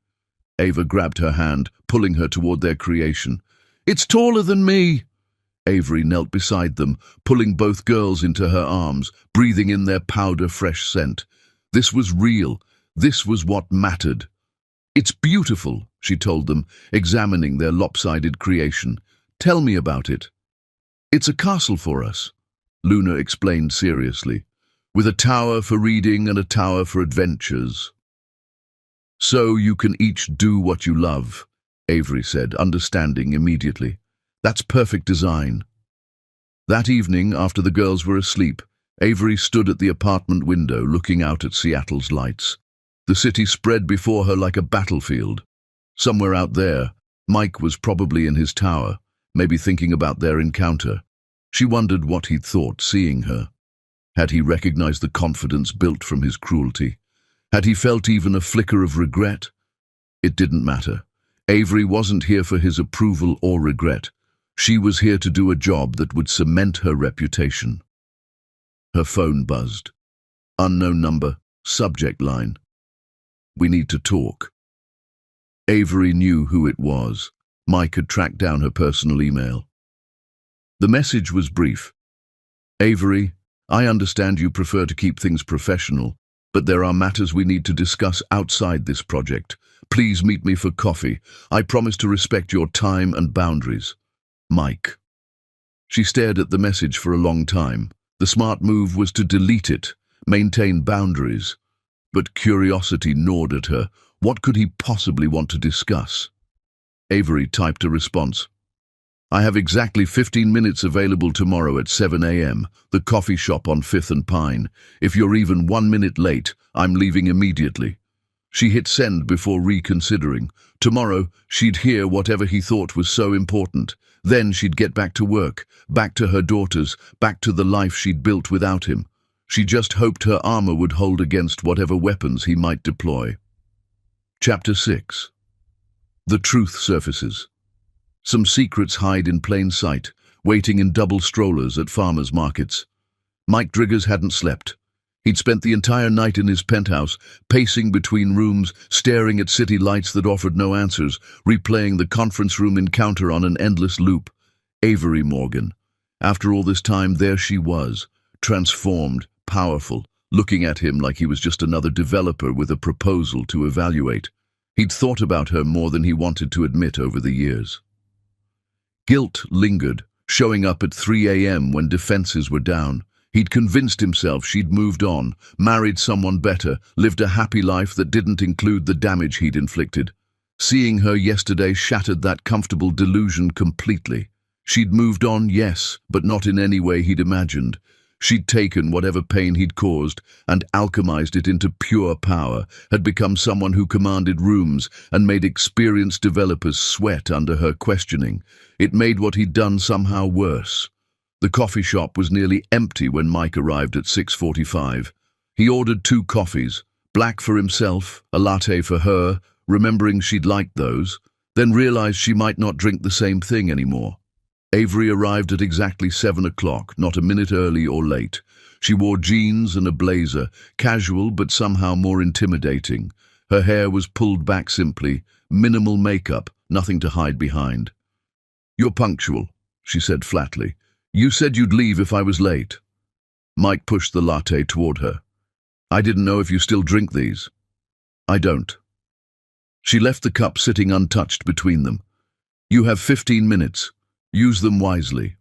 Ava grabbed her hand, pulling her toward their creation. "It's taller than me!" Avery knelt beside them, pulling both girls into her arms, breathing in their powder-fresh scent. This was real. This was what mattered. "It's beautiful," she told them, examining their lopsided creation. "Tell me about it." "It's a castle for us," Luna explained seriously, "with a tower for reading and a tower for adventures." "So you can each do what you love," Avery said, understanding immediately. "That's perfect design." That evening, after the girls were asleep, Avery stood at the apartment window looking out at Seattle's lights. The city spread before her like a battlefield. Somewhere out there, Mike was probably in his tower, maybe thinking about their encounter. She wondered what he'd thought seeing her. Had he recognized the confidence built from his cruelty? Had he felt even a flicker of regret? It didn't matter. Avery wasn't here for his approval or regret. She was here to do a job that would cement her reputation. Her phone buzzed. Unknown number, subject line. We need to talk. Avery knew who it was. Mike had tracked down her personal email. The message was brief. Avery, I understand you prefer to keep things professional, but there are matters we need to discuss outside this project. Please meet me for coffee. I promise to respect your time and boundaries. Mike. She stared at the message for a long time. The smart move was to delete it, maintain boundaries. But curiosity gnawed at her. What could he possibly want to discuss? Avery typed a response. I have exactly 15 minutes available tomorrow at 7 a.m., the coffee shop on 5th and Pine. If you're even 1 minute late, I'm leaving immediately. She hit send before reconsidering. Tomorrow, she'd hear whatever he thought was so important. Then she'd get back to work, back to her daughters, back to the life she'd built without him. She just hoped her armor would hold against whatever weapons he might deploy. Chapter 6. The truth surfaces. Some secrets hide in plain sight, waiting in double strollers at farmers' markets. Mike Driggers hadn't slept. He'd spent the entire night in his penthouse, pacing between rooms, staring at city lights that offered no answers, replaying the conference room encounter on an endless loop. Avery Morgan. After all this time, there she was, transformed, powerful, looking at him like he was just another developer with a proposal to evaluate. He'd thought about her more than he wanted to admit over the years. Guilt lingered, showing up at 3 a.m. when defenses were down. He'd convinced himself she'd moved on, married someone better, lived a happy life that didn't include the damage he'd inflicted. Seeing her yesterday shattered that comfortable delusion completely. She'd moved on, yes, but not in any way he'd imagined. She'd taken whatever pain he'd caused and alchemized it into pure power, had become someone who commanded rooms and made experienced developers sweat under her questioning. It made what he'd done somehow worse. The coffee shop was nearly empty when Mike arrived at 6:45. He ordered 2 coffees, black for himself, a latte for her, remembering she'd liked those, then realized she might not drink the same thing anymore. Avery arrived at exactly 7 o'clock, not a minute early or late. She wore jeans and a blazer, casual but somehow more intimidating. Her hair was pulled back simply, minimal makeup, nothing to hide behind. You're punctual, she said flatly. You said you'd leave if I was late. Mike pushed the latte toward her. I didn't know if you still drink these. I don't. She left the cup sitting untouched between them. You have 15 minutes. Use them wisely.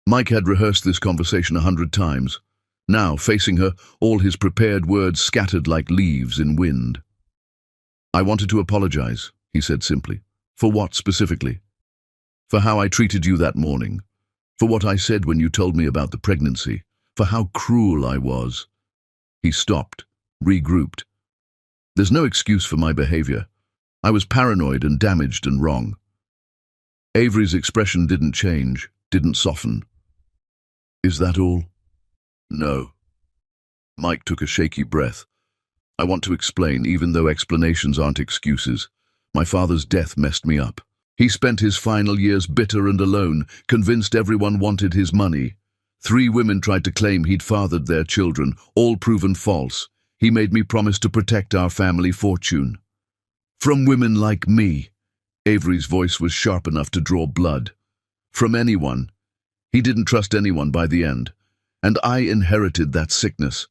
Mike had rehearsed this conversation 100 times. Now, facing her, all his prepared words scattered like leaves in wind. I wanted to apologize, he said simply. For what specifically? For how I treated you that morning. For what I said when you told me about the pregnancy. For how cruel I was. He stopped, regrouped. There's no excuse for my behavior. I was paranoid and damaged and wrong. Avery's expression didn't change, didn't soften. Is that all? No. Mike took a shaky breath. I want to explain, even though explanations aren't excuses. My father's death messed me up. He spent his final years bitter and alone, convinced everyone wanted his money. 3 women tried to claim he'd fathered their children, all proven false. He made me promise to protect our family fortune. From women like me. Avery's voice was sharp enough to draw blood. From anyone. He didn't trust anyone by the end. And I inherited that sickness.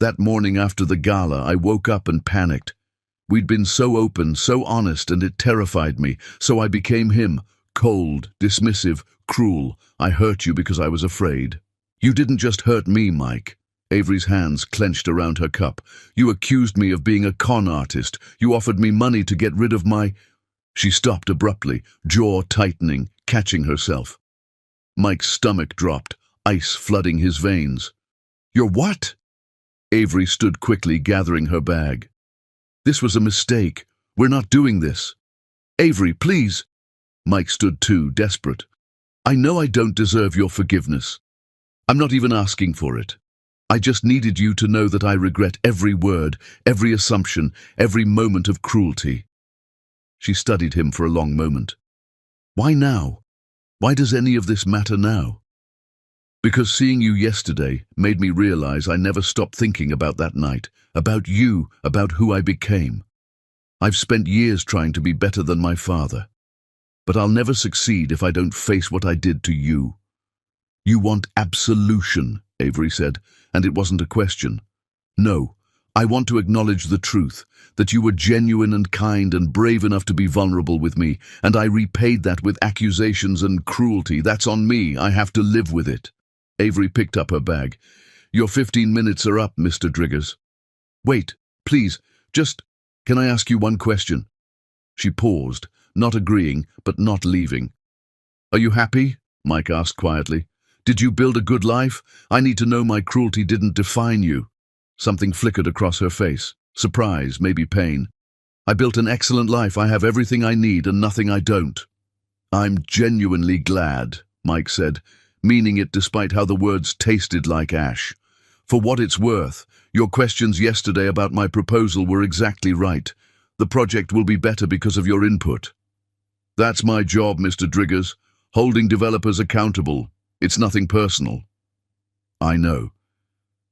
That morning after the gala, I woke up and panicked. We'd been so open, so honest, and it terrified me. So I became him. Cold, dismissive, cruel. I hurt you because I was afraid. You didn't just hurt me, Mike. Avery's hands clenched around her cup. You accused me of being a con artist. You offered me money to get rid of my... She stopped abruptly, jaw tightening, catching herself. Mike's stomach dropped, ice flooding his veins. You're what? Avery stood quickly, gathering her bag. This was a mistake. We're not doing this. Avery, please. Mike stood too, desperate. I know I don't deserve your forgiveness. I'm not even asking for it. I just needed you to know that I regret every word, every assumption, every moment of cruelty. She studied him for a long moment. Why now? Why does any of this matter now? Because seeing you yesterday made me realize I never stopped thinking about that night, about you, about who I became. I've spent years trying to be better than my father, but I'll never succeed if I don't face what I did to you. You want absolution, Avery said, and it wasn't a question. No, I want to acknowledge the truth, that you were genuine and kind and brave enough to be vulnerable with me, and I repaid that with accusations and cruelty. That's on me. I have to live with it. Avery picked up her bag. Your 15 minutes are up, Mr. Driggers. Wait, please, can I ask you one question? She paused, not agreeing, but not leaving. Are you happy? Mike asked quietly. Did you build a good life? I need to know my cruelty didn't define you. Something flickered across her face. Surprise, maybe pain. I built an excellent life. I have everything I need and nothing I don't. I'm genuinely glad, Mike said, meaning it despite how the words tasted like ash. For what it's worth, your questions yesterday about my proposal were exactly right. The project will be better because of your input. That's my job, Mr. Driggers, holding developers accountable. It's nothing personal. I know,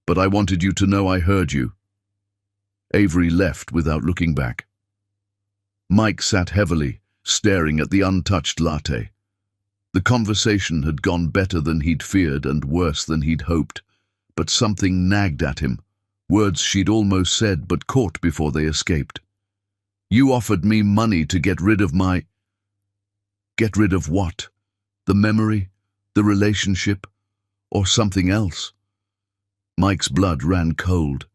but I wanted you to know I heard you. Avery left without looking back. Mike sat heavily, staring at the untouched latte. The conversation had gone better than he'd feared and worse than he'd hoped, but something nagged at him, words she'd almost said but caught before they escaped. You offered me money to get rid of my... Get rid of what? The memory? The relationship? Or something else? Mike's blood ran cold.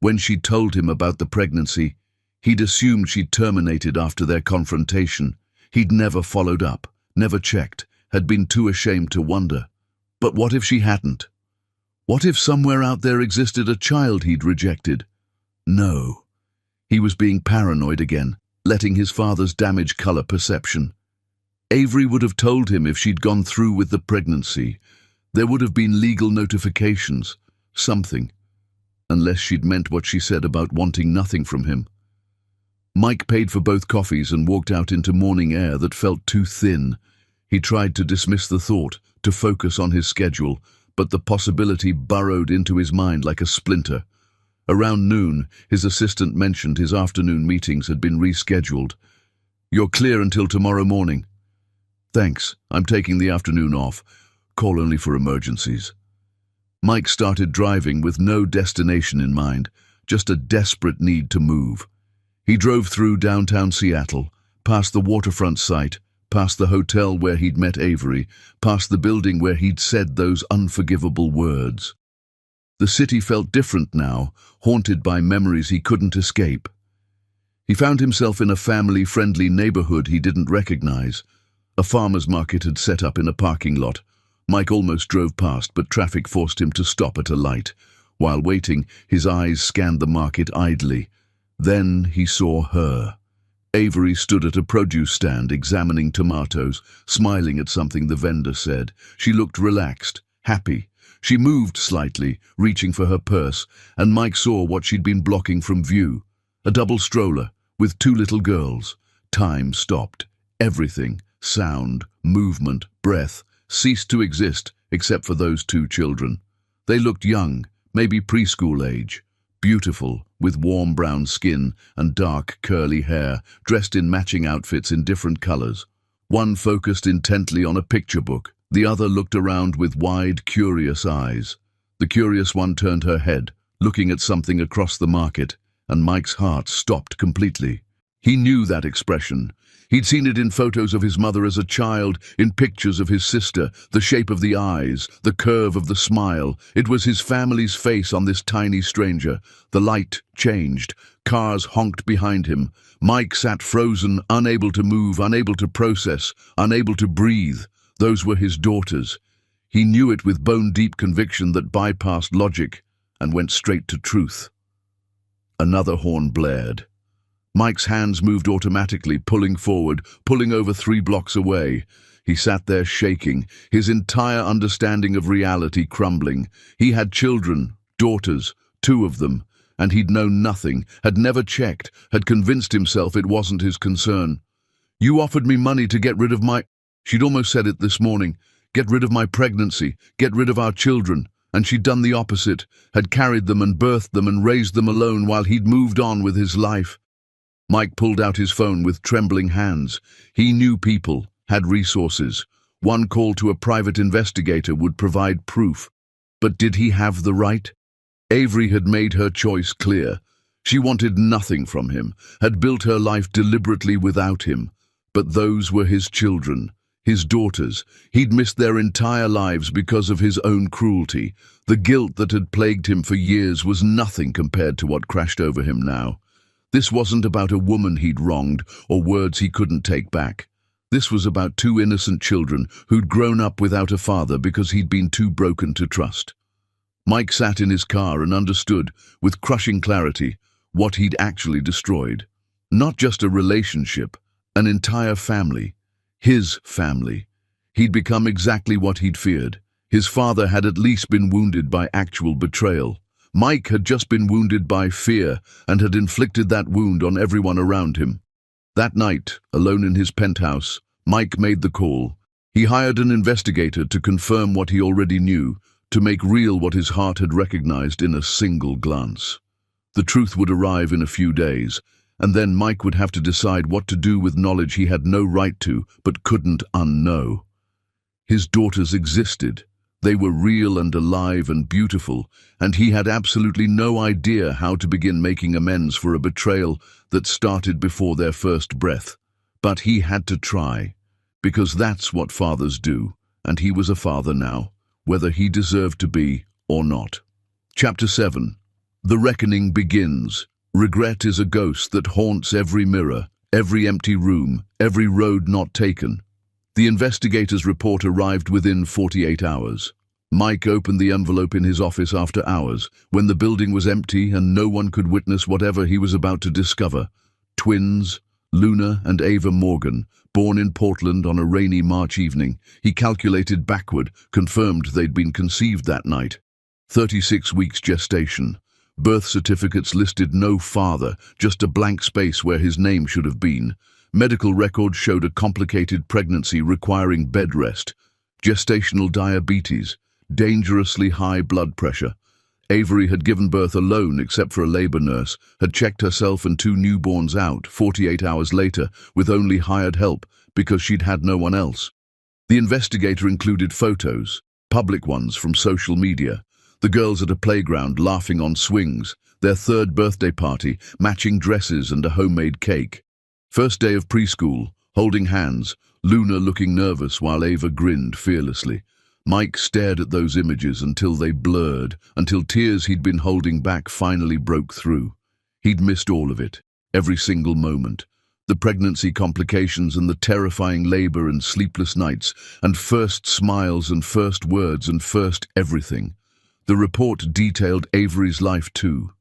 When she'd told him about the pregnancy, he'd assumed she'd terminated after their confrontation. He'd never followed up, never checked, had been too ashamed to wonder. But what if she hadn't? What if somewhere out there existed a child he'd rejected? No. He was being paranoid again, letting his father's damage color perception. Avery would have told him if she'd gone through with the pregnancy. There would have been legal notifications, something, unless she'd meant what she said about wanting nothing from him. Mike paid for both coffees and walked out into morning air that felt too thin. He tried to dismiss the thought, to focus on his schedule, but the possibility burrowed into his mind like a splinter. Around noon, his assistant mentioned his afternoon meetings had been rescheduled. You're clear until tomorrow morning. Thanks, I'm taking the afternoon off. Call only for emergencies. Mike started driving with no destination in mind, just a desperate need to move. He drove through downtown Seattle, past the waterfront site, past the hotel where he'd met Avery, past the building where he'd said those unforgivable words. The city felt different now, haunted by memories he couldn't escape. He found himself in a family-friendly neighborhood he didn't recognize. A farmer's market had set up in a parking lot. Mike almost drove past, but traffic forced him to stop at a light. While waiting, his eyes scanned the market idly. Then he saw her. Avery stood at a produce stand, examining tomatoes, smiling at something the vendor said. She looked relaxed, happy. She moved slightly, reaching for her purse, and Mike saw what she'd been blocking from view. A double stroller, with two little girls. Time stopped. Everything, sound, movement, breath, ceased to exist except for those two children. They looked young, maybe preschool age. Beautiful, with warm brown skin and dark curly hair, dressed in matching outfits in different colors. One focused intently on a picture book. The other looked around with wide, curious eyes. The curious one turned her head, looking at something across the market, and Mike's heart stopped completely. He knew that expression. He'd seen it in photos of his mother as a child, in pictures of his sister, the shape of the eyes, the curve of the smile. It was his family's face on this tiny stranger. The light changed. Cars honked behind him. Mike sat frozen, unable to move, unable to process, unable to breathe. Those were his daughters. He knew it with bone-deep conviction that bypassed logic and went straight to truth. Another horn blared. Mike's hands moved automatically, pulling forward, pulling over 3 blocks away. He sat there shaking, his entire understanding of reality crumbling. He had children, daughters, 2 of them, and he'd known nothing, had never checked, had convinced himself it wasn't his concern. You offered me money to get rid of my... She'd almost said it this morning. Get rid of my pregnancy, get rid of our children. And she'd done the opposite, had carried them and birthed them and raised them alone while he'd moved on with his life. Mike pulled out his phone with trembling hands. He knew people, had resources. One call to a private investigator would provide proof. But did he have the right? Avery had made her choice clear. She wanted nothing from him, had built her life deliberately without him. But those were his children, his daughters. He'd missed their entire lives because of his own cruelty. The guilt that had plagued him for years was nothing compared to what crashed over him now. This wasn't about a woman he'd wronged or words he couldn't take back. This was about two innocent children who'd grown up without a father because he'd been too broken to trust. Mike sat in his car and understood, with crushing clarity, what he'd actually destroyed. Not just a relationship, an entire family. His family. He'd become exactly what he'd feared. His father had at least been wounded by actual betrayal. Mike had just been wounded by fear and had inflicted that wound on everyone around him. That night, alone in his penthouse, Mike made the call. He hired an investigator to confirm what he already knew, to make real what his heart had recognized in a single glance. The truth would arrive in a few days, and then Mike would have to decide what to do with knowledge he had no right to, but couldn't unknow. His daughters existed. They were real and alive and beautiful, and he had absolutely no idea how to begin making amends for a betrayal that started before their first breath. But he had to try, because that's what fathers do, and he was a father now, whether he deserved to be or not. Chapter 7. The reckoning begins. Regret is a ghost that haunts every mirror, every empty room, every road not taken. The investigator's report arrived within 48 hours. Mike opened the envelope in his office after hours, when the building was empty and no one could witness whatever he was about to discover. Twins, Luna and Ava Morgan, born in Portland on a rainy March evening. He calculated backward, confirmed they'd been conceived that night. 36 weeks gestation. Birth certificates listed no father, just a blank space where his name should have been. Medical records showed a complicated pregnancy requiring bed rest. Gestational diabetes. Dangerously high blood pressure. Avery had given birth alone except for a labor nurse, had checked herself and two newborns out 48 hours later with only hired help because she'd had no one else. The investigator included photos, public ones from social media. The girls at a playground laughing on swings, their third birthday party, matching dresses and a homemade cake. First day of preschool, holding hands, Luna looking nervous while Ava grinned fearlessly. Mike stared at those images until they blurred, until tears he'd been holding back finally broke through. He'd missed all of it, every single moment. The pregnancy complications and the terrifying labor and sleepless nights, and first smiles and first words and first everything. The report detailed Avery's life too.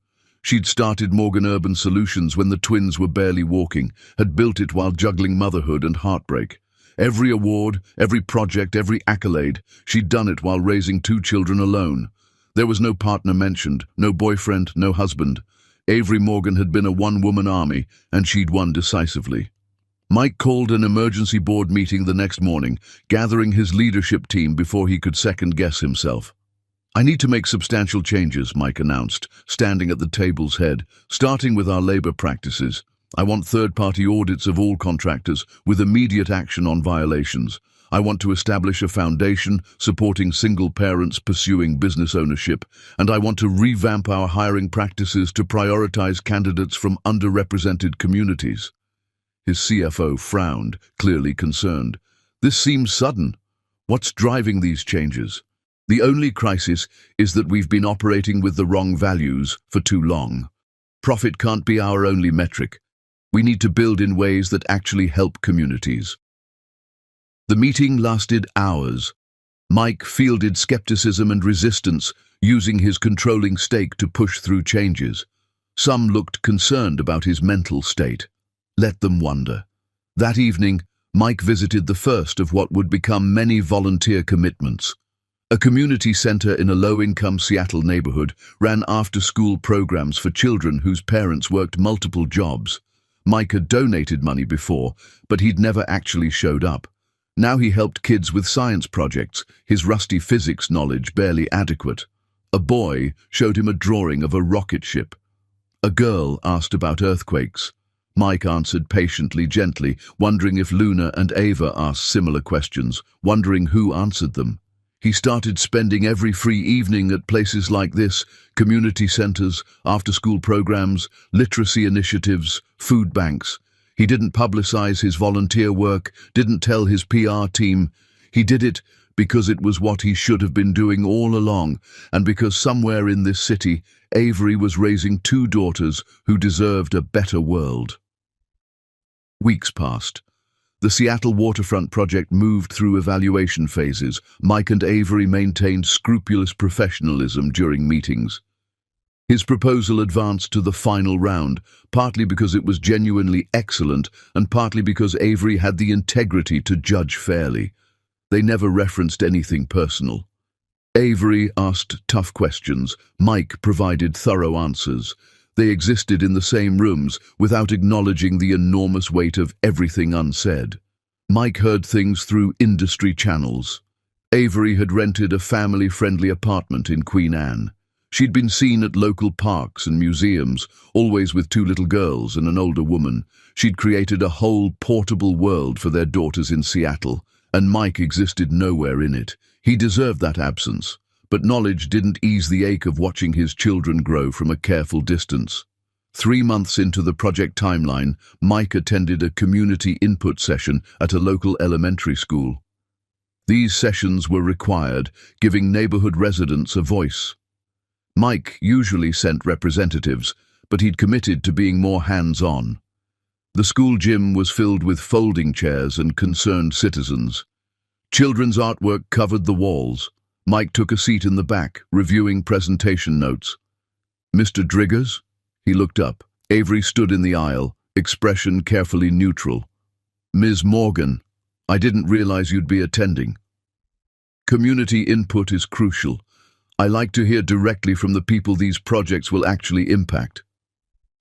She'd started Morgan Urban Solutions when the twins were barely walking, had built it while juggling motherhood and heartbreak. Every award, every project, every accolade, she'd done it while raising two children alone. There was no partner mentioned, no boyfriend, no husband. Avery Morgan had been a one-woman army, and she'd won decisively. Mike called an emergency board meeting the next morning, gathering his leadership team before he could second-guess himself. "I need to make substantial changes," Mike announced, standing at the table's head, "starting with our labor practices. I want third-party audits of all contractors, with immediate action on violations. I want to establish a foundation supporting single parents pursuing business ownership, and I want to revamp our hiring practices to prioritize candidates from underrepresented communities." His CFO frowned, clearly concerned. "This seems sudden. What's driving these changes?" "The only crisis is that we've been operating with the wrong values for too long. Profit can't be our only metric. We need to build in ways that actually help communities." The meeting lasted hours. Mike fielded skepticism and resistance, using his controlling stake to push through changes. Some looked concerned about his mental state. Let them wonder. That evening, Mike visited the first of what would become many volunteer commitments. A community center in a low-income Seattle neighborhood ran after-school programs for children whose parents worked multiple jobs. Mike had donated money before, but he'd never actually showed up. Now he helped kids with science projects, his rusty physics knowledge barely adequate. A boy showed him a drawing of a rocket ship. A girl asked about earthquakes. Mike answered patiently, gently, wondering if Luna and Ava asked similar questions, wondering who answered them. He started spending every free evening at places like this: community centers, after-school programs, literacy initiatives, food banks. He didn't publicize his volunteer work, didn't tell his PR team. He did it because it was what he should have been doing all along, and because somewhere in this city, Avery was raising two daughters who deserved a better world. Weeks passed. The Seattle waterfront project moved through evaluation phases. Mike and Avery maintained scrupulous professionalism during meetings. His proposal advanced to the final round, partly because it was genuinely excellent and partly because Avery had the integrity to judge fairly. They never referenced anything personal. Avery asked tough questions. Mike provided thorough answers. They existed in the same rooms without acknowledging the enormous weight of everything unsaid. Mike heard things through industry channels. Avery had rented a family-friendly apartment in Queen Anne. She'd been seen at local parks and museums, always with two little girls and an older woman. She'd created a whole portable world for their daughters in Seattle, and Mike existed nowhere in it. He deserved that absence. But knowledge didn't ease the ache of watching his children grow from a careful distance. 3 months into the project timeline, Mike attended a community input session at a local elementary school. These sessions were required, giving neighborhood residents a voice. Mike usually sent representatives, but he'd committed to being more hands-on. The school gym was filled with folding chairs and concerned citizens. Children's artwork covered the walls. Mike took a seat in the back, reviewing presentation notes. "Mr. Driggers?" He looked up. Avery stood in the aisle, expression carefully neutral. "Ms. Morgan, I didn't realize you'd be attending. Community input is crucial. I like to hear directly from the people these projects will actually impact."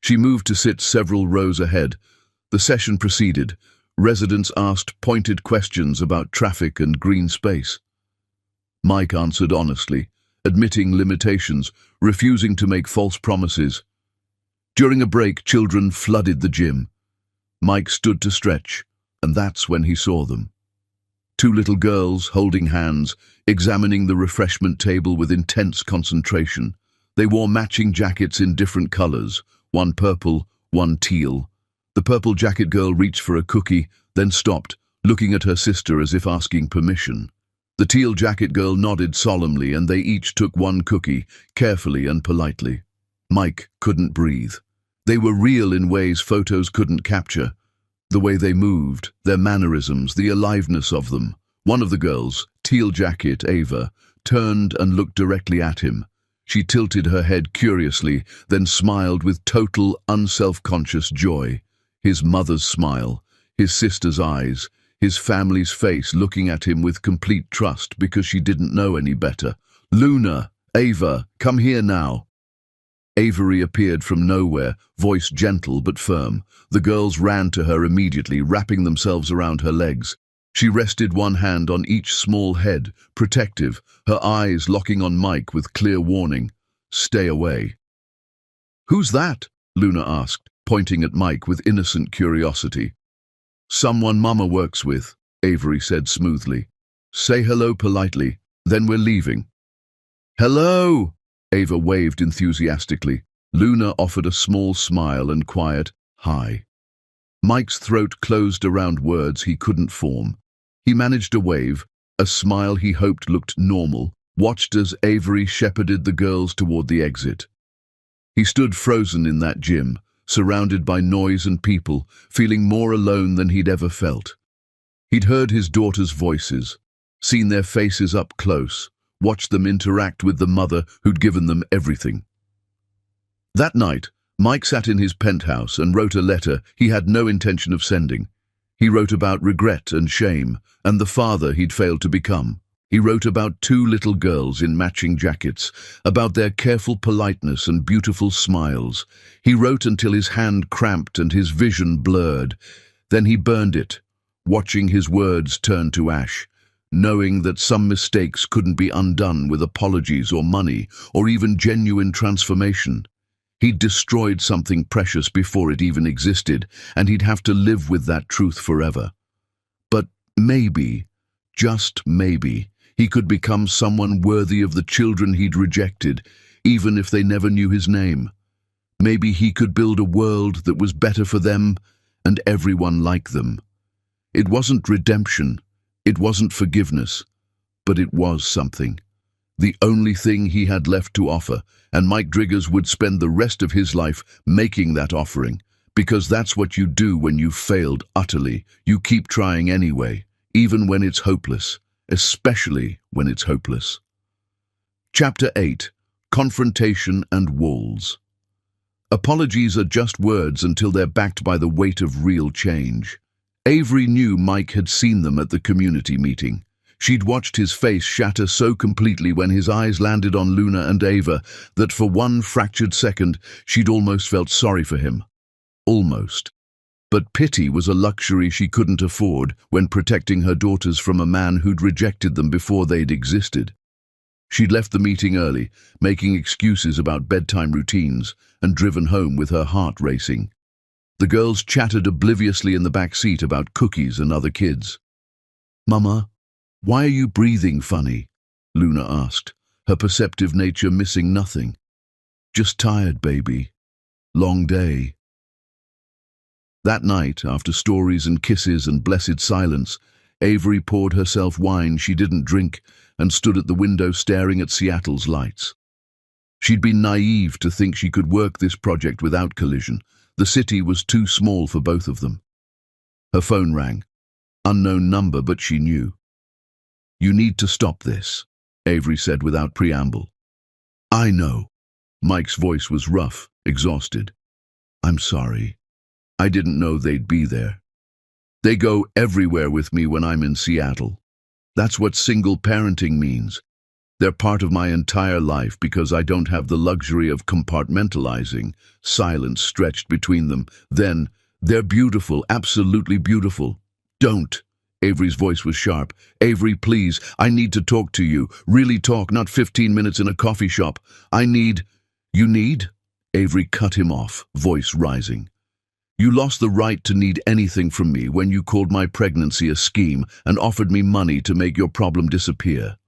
She moved to sit several rows ahead. The session proceeded. Residents asked pointed questions about traffic and green space. Mike answered honestly, admitting limitations, refusing to make false promises. During a break, children flooded the gym. Mike stood to stretch, and that's when he saw them. Two little girls, holding hands, examining the refreshment table with intense concentration. They wore matching jackets in different colors, one purple, one teal. The purple jacket girl reached for a cookie, then stopped, looking at her sister as if asking permission. The teal jacket girl nodded solemnly, and they each took one cookie, carefully and politely. Mike couldn't breathe. They were real in ways photos couldn't capture. The way they moved, their mannerisms, the aliveness of them. One of the girls, teal jacket Ava, turned and looked directly at him. She tilted her head curiously, then smiled with total, unself-conscious joy. His mother's smile, his sister's eyes, his family's face looking at him with complete trust because she didn't know any better. "Luna, Ava, come here now." Avery appeared from nowhere, voice gentle but firm. The girls ran to her immediately, wrapping themselves around her legs. She rested one hand on each small head, protective, her eyes locking on Mike with clear warning. "Stay away." "Who's that?" Luna asked, pointing at Mike with innocent curiosity. "Someone Mama works with," Avery said smoothly. "Say hello politely, then we're leaving." "Hello!" Ava waved enthusiastically. Luna offered a small smile and quiet, "Hi." Mike's throat closed around words he couldn't form. He managed a wave, a smile he hoped looked normal, watched as Avery shepherded the girls toward the exit. He stood frozen in that gym, surrounded by noise and people, feeling more alone than he'd ever felt. He'd heard his daughters' voices, seen their faces up close, watched them interact with the mother who'd given them everything. That night, Mike sat in his penthouse and wrote a letter he had no intention of sending. He wrote about regret and shame, and the father he'd failed to become. He wrote about two little girls in matching jackets, about their careful politeness and beautiful smiles. He wrote until his hand cramped and his vision blurred. Then he burned it, watching his words turn to ash, knowing that some mistakes couldn't be undone with apologies or money or even genuine transformation. He'd destroyed something precious before it even existed, and he'd have to live with that truth forever. But maybe, just maybe, he could become someone worthy of the children he'd rejected, even if they never knew his name. Maybe he could build a world that was better for them and everyone like them. It wasn't redemption, it wasn't forgiveness, but it was something. The only thing he had left to offer, and Mike Driggers would spend the rest of his life making that offering, because that's what you do when you've failed utterly. You keep trying anyway, even when it's hopeless, especially when it's hopeless. Chapter 8. Confrontation and Walls. Apologies are just words until they're backed by the weight of real change. Avery knew Mike had seen them at the community meeting. She'd watched his face shatter so completely when his eyes landed on Luna and Ava that for one fractured second she'd almost felt sorry for him. Almost. But pity was a luxury she couldn't afford when protecting her daughters from a man who'd rejected them before they'd existed. She'd left the meeting early, making excuses about bedtime routines, and driven home with her heart racing. The girls chattered obliviously in the back seat about cookies and other kids. "Mama, why are you breathing funny?" Luna asked, her perceptive nature missing nothing. "Just tired, baby. Long day." That night, after stories and kisses and blessed silence, Avery poured herself wine she didn't drink and stood at the window staring at Seattle's lights. She'd been naive to think she could work this project without collision. The city was too small for both of them. Her phone rang. Unknown number, but she knew. "You need to stop this," Avery said without preamble. "I know." Mike's voice was rough, exhausted. "I'm sorry. I didn't know they'd be there. They go everywhere with me when I'm in Seattle. That's what single parenting means. They're part of my entire life because I don't have the luxury of compartmentalizing, silence stretched between them. Then, they're beautiful, absolutely beautiful. Don't." Avery's voice was sharp. "Avery, please, I need to talk to you. Really talk, not 15 minutes in a coffee shop. I need—" "You need?" Avery cut him off, voice rising. "You lost the right to need anything from me when you called my pregnancy a scheme and offered me money to make your problem disappear."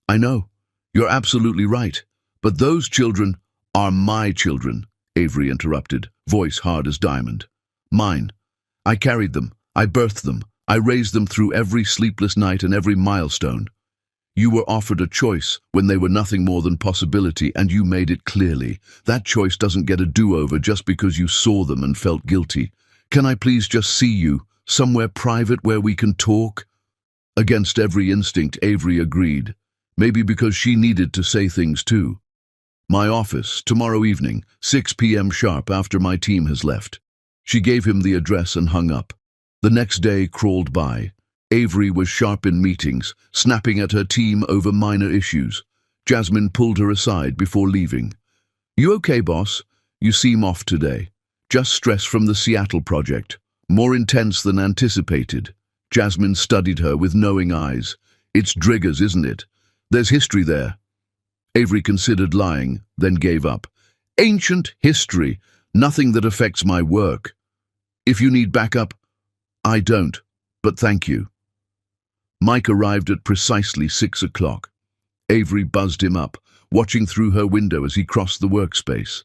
"I know. You're absolutely right. But those children are my children," Avery interrupted, voice hard as diamond. "Mine. I carried them. I birthed them. I raised them through every sleepless night and every milestone. You were offered a choice when they were nothing more than possibility, and you made it clearly. That choice doesn't get a do-over just because you saw them and felt guilty. Can I please just see you, somewhere private where we can talk?" Against every instinct, Avery agreed. Maybe because she needed to say things too. "My office, tomorrow evening, 6 p.m. sharp after my team has left." She gave him the address and hung up. The next day crawled by. Avery was sharp in meetings, snapping at her team over minor issues. Jasmine pulled her aside before leaving. "You okay, boss? You seem off today. Just stress from the Seattle project. More intense than anticipated." Jasmine studied her with knowing eyes. "It's Driggers, isn't it? There's history there." Avery considered lying, then gave up. "Ancient history. Nothing that affects my work. If you need backup, I don't, but thank you." Mike arrived at precisely 6 o'clock. Avery buzzed him up, watching through her window as he crossed the workspace.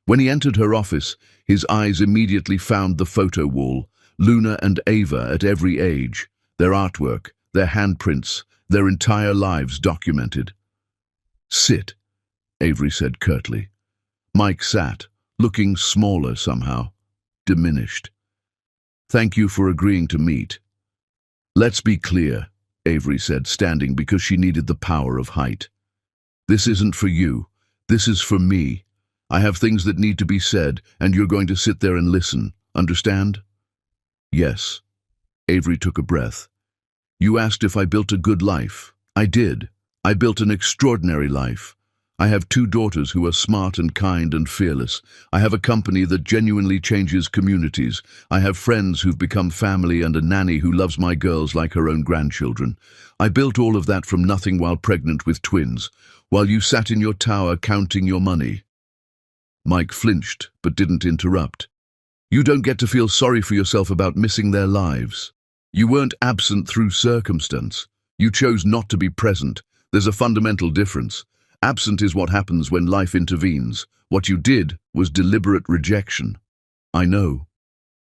When he entered her office, his eyes immediately found the photo wall, Luna and Ava at every age, their artwork, their handprints, their entire lives documented. "Sit," Avery said curtly. Mike sat, looking smaller somehow, diminished. "Thank you for agreeing to meet." "Let's be clear," Avery said, standing because she needed the power of height. "This isn't for you. This is for me. I have things that need to be said, and you're going to sit there and listen. Understand?" "Yes." Avery took a breath. "You asked if I built a good life. I did. I built an extraordinary life. I have two daughters who are smart and kind and fearless. I have a company that genuinely changes communities. I have friends who've become family and a nanny who loves my girls like her own grandchildren. I built all of that from nothing while pregnant with twins, while you sat in your tower counting your money." Mike flinched, but didn't interrupt. "You don't get to feel sorry for yourself about missing their lives. You weren't absent through circumstance. You chose not to be present. There's a fundamental difference. Absent is what happens when life intervenes. What you did was deliberate rejection." "I know.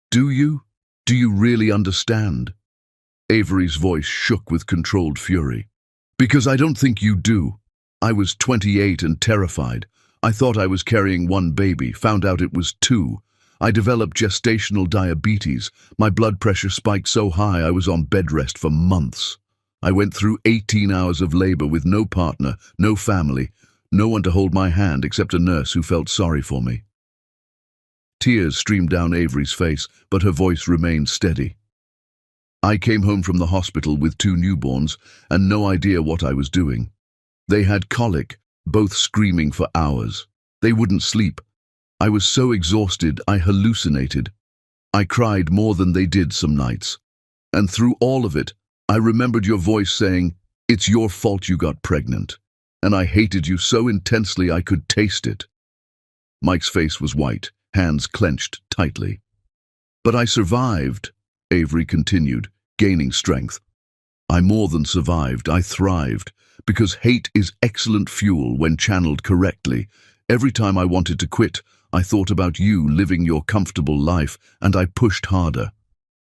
Do you? Do you really understand?" Avery's voice shook with controlled fury. "Because I don't think you do. I was 28 and terrified. I thought I was carrying one baby, found out it was two. I developed gestational diabetes. My blood pressure spiked so high I was on bed rest for months. I went through 18 hours of labor with no partner, no family, no one to hold my hand except a nurse who felt sorry for me." Tears streamed down Avery's face, but her voice remained steady. "I came home from the hospital with two newborns and no idea what I was doing. They had colic, both screaming for hours. They wouldn't sleep. I was so exhausted I hallucinated. I cried more than they did some nights. And through all of it, I remembered your voice saying, 'It's your fault you got pregnant.' And I hated you so intensely I could taste it." Mike's face was white, hands clenched tightly. "But I survived," Avery continued, gaining strength. "I more than survived, I thrived, because hate is excellent fuel when channeled correctly. Every time I wanted to quit, I thought about you living your comfortable life, and I pushed harder.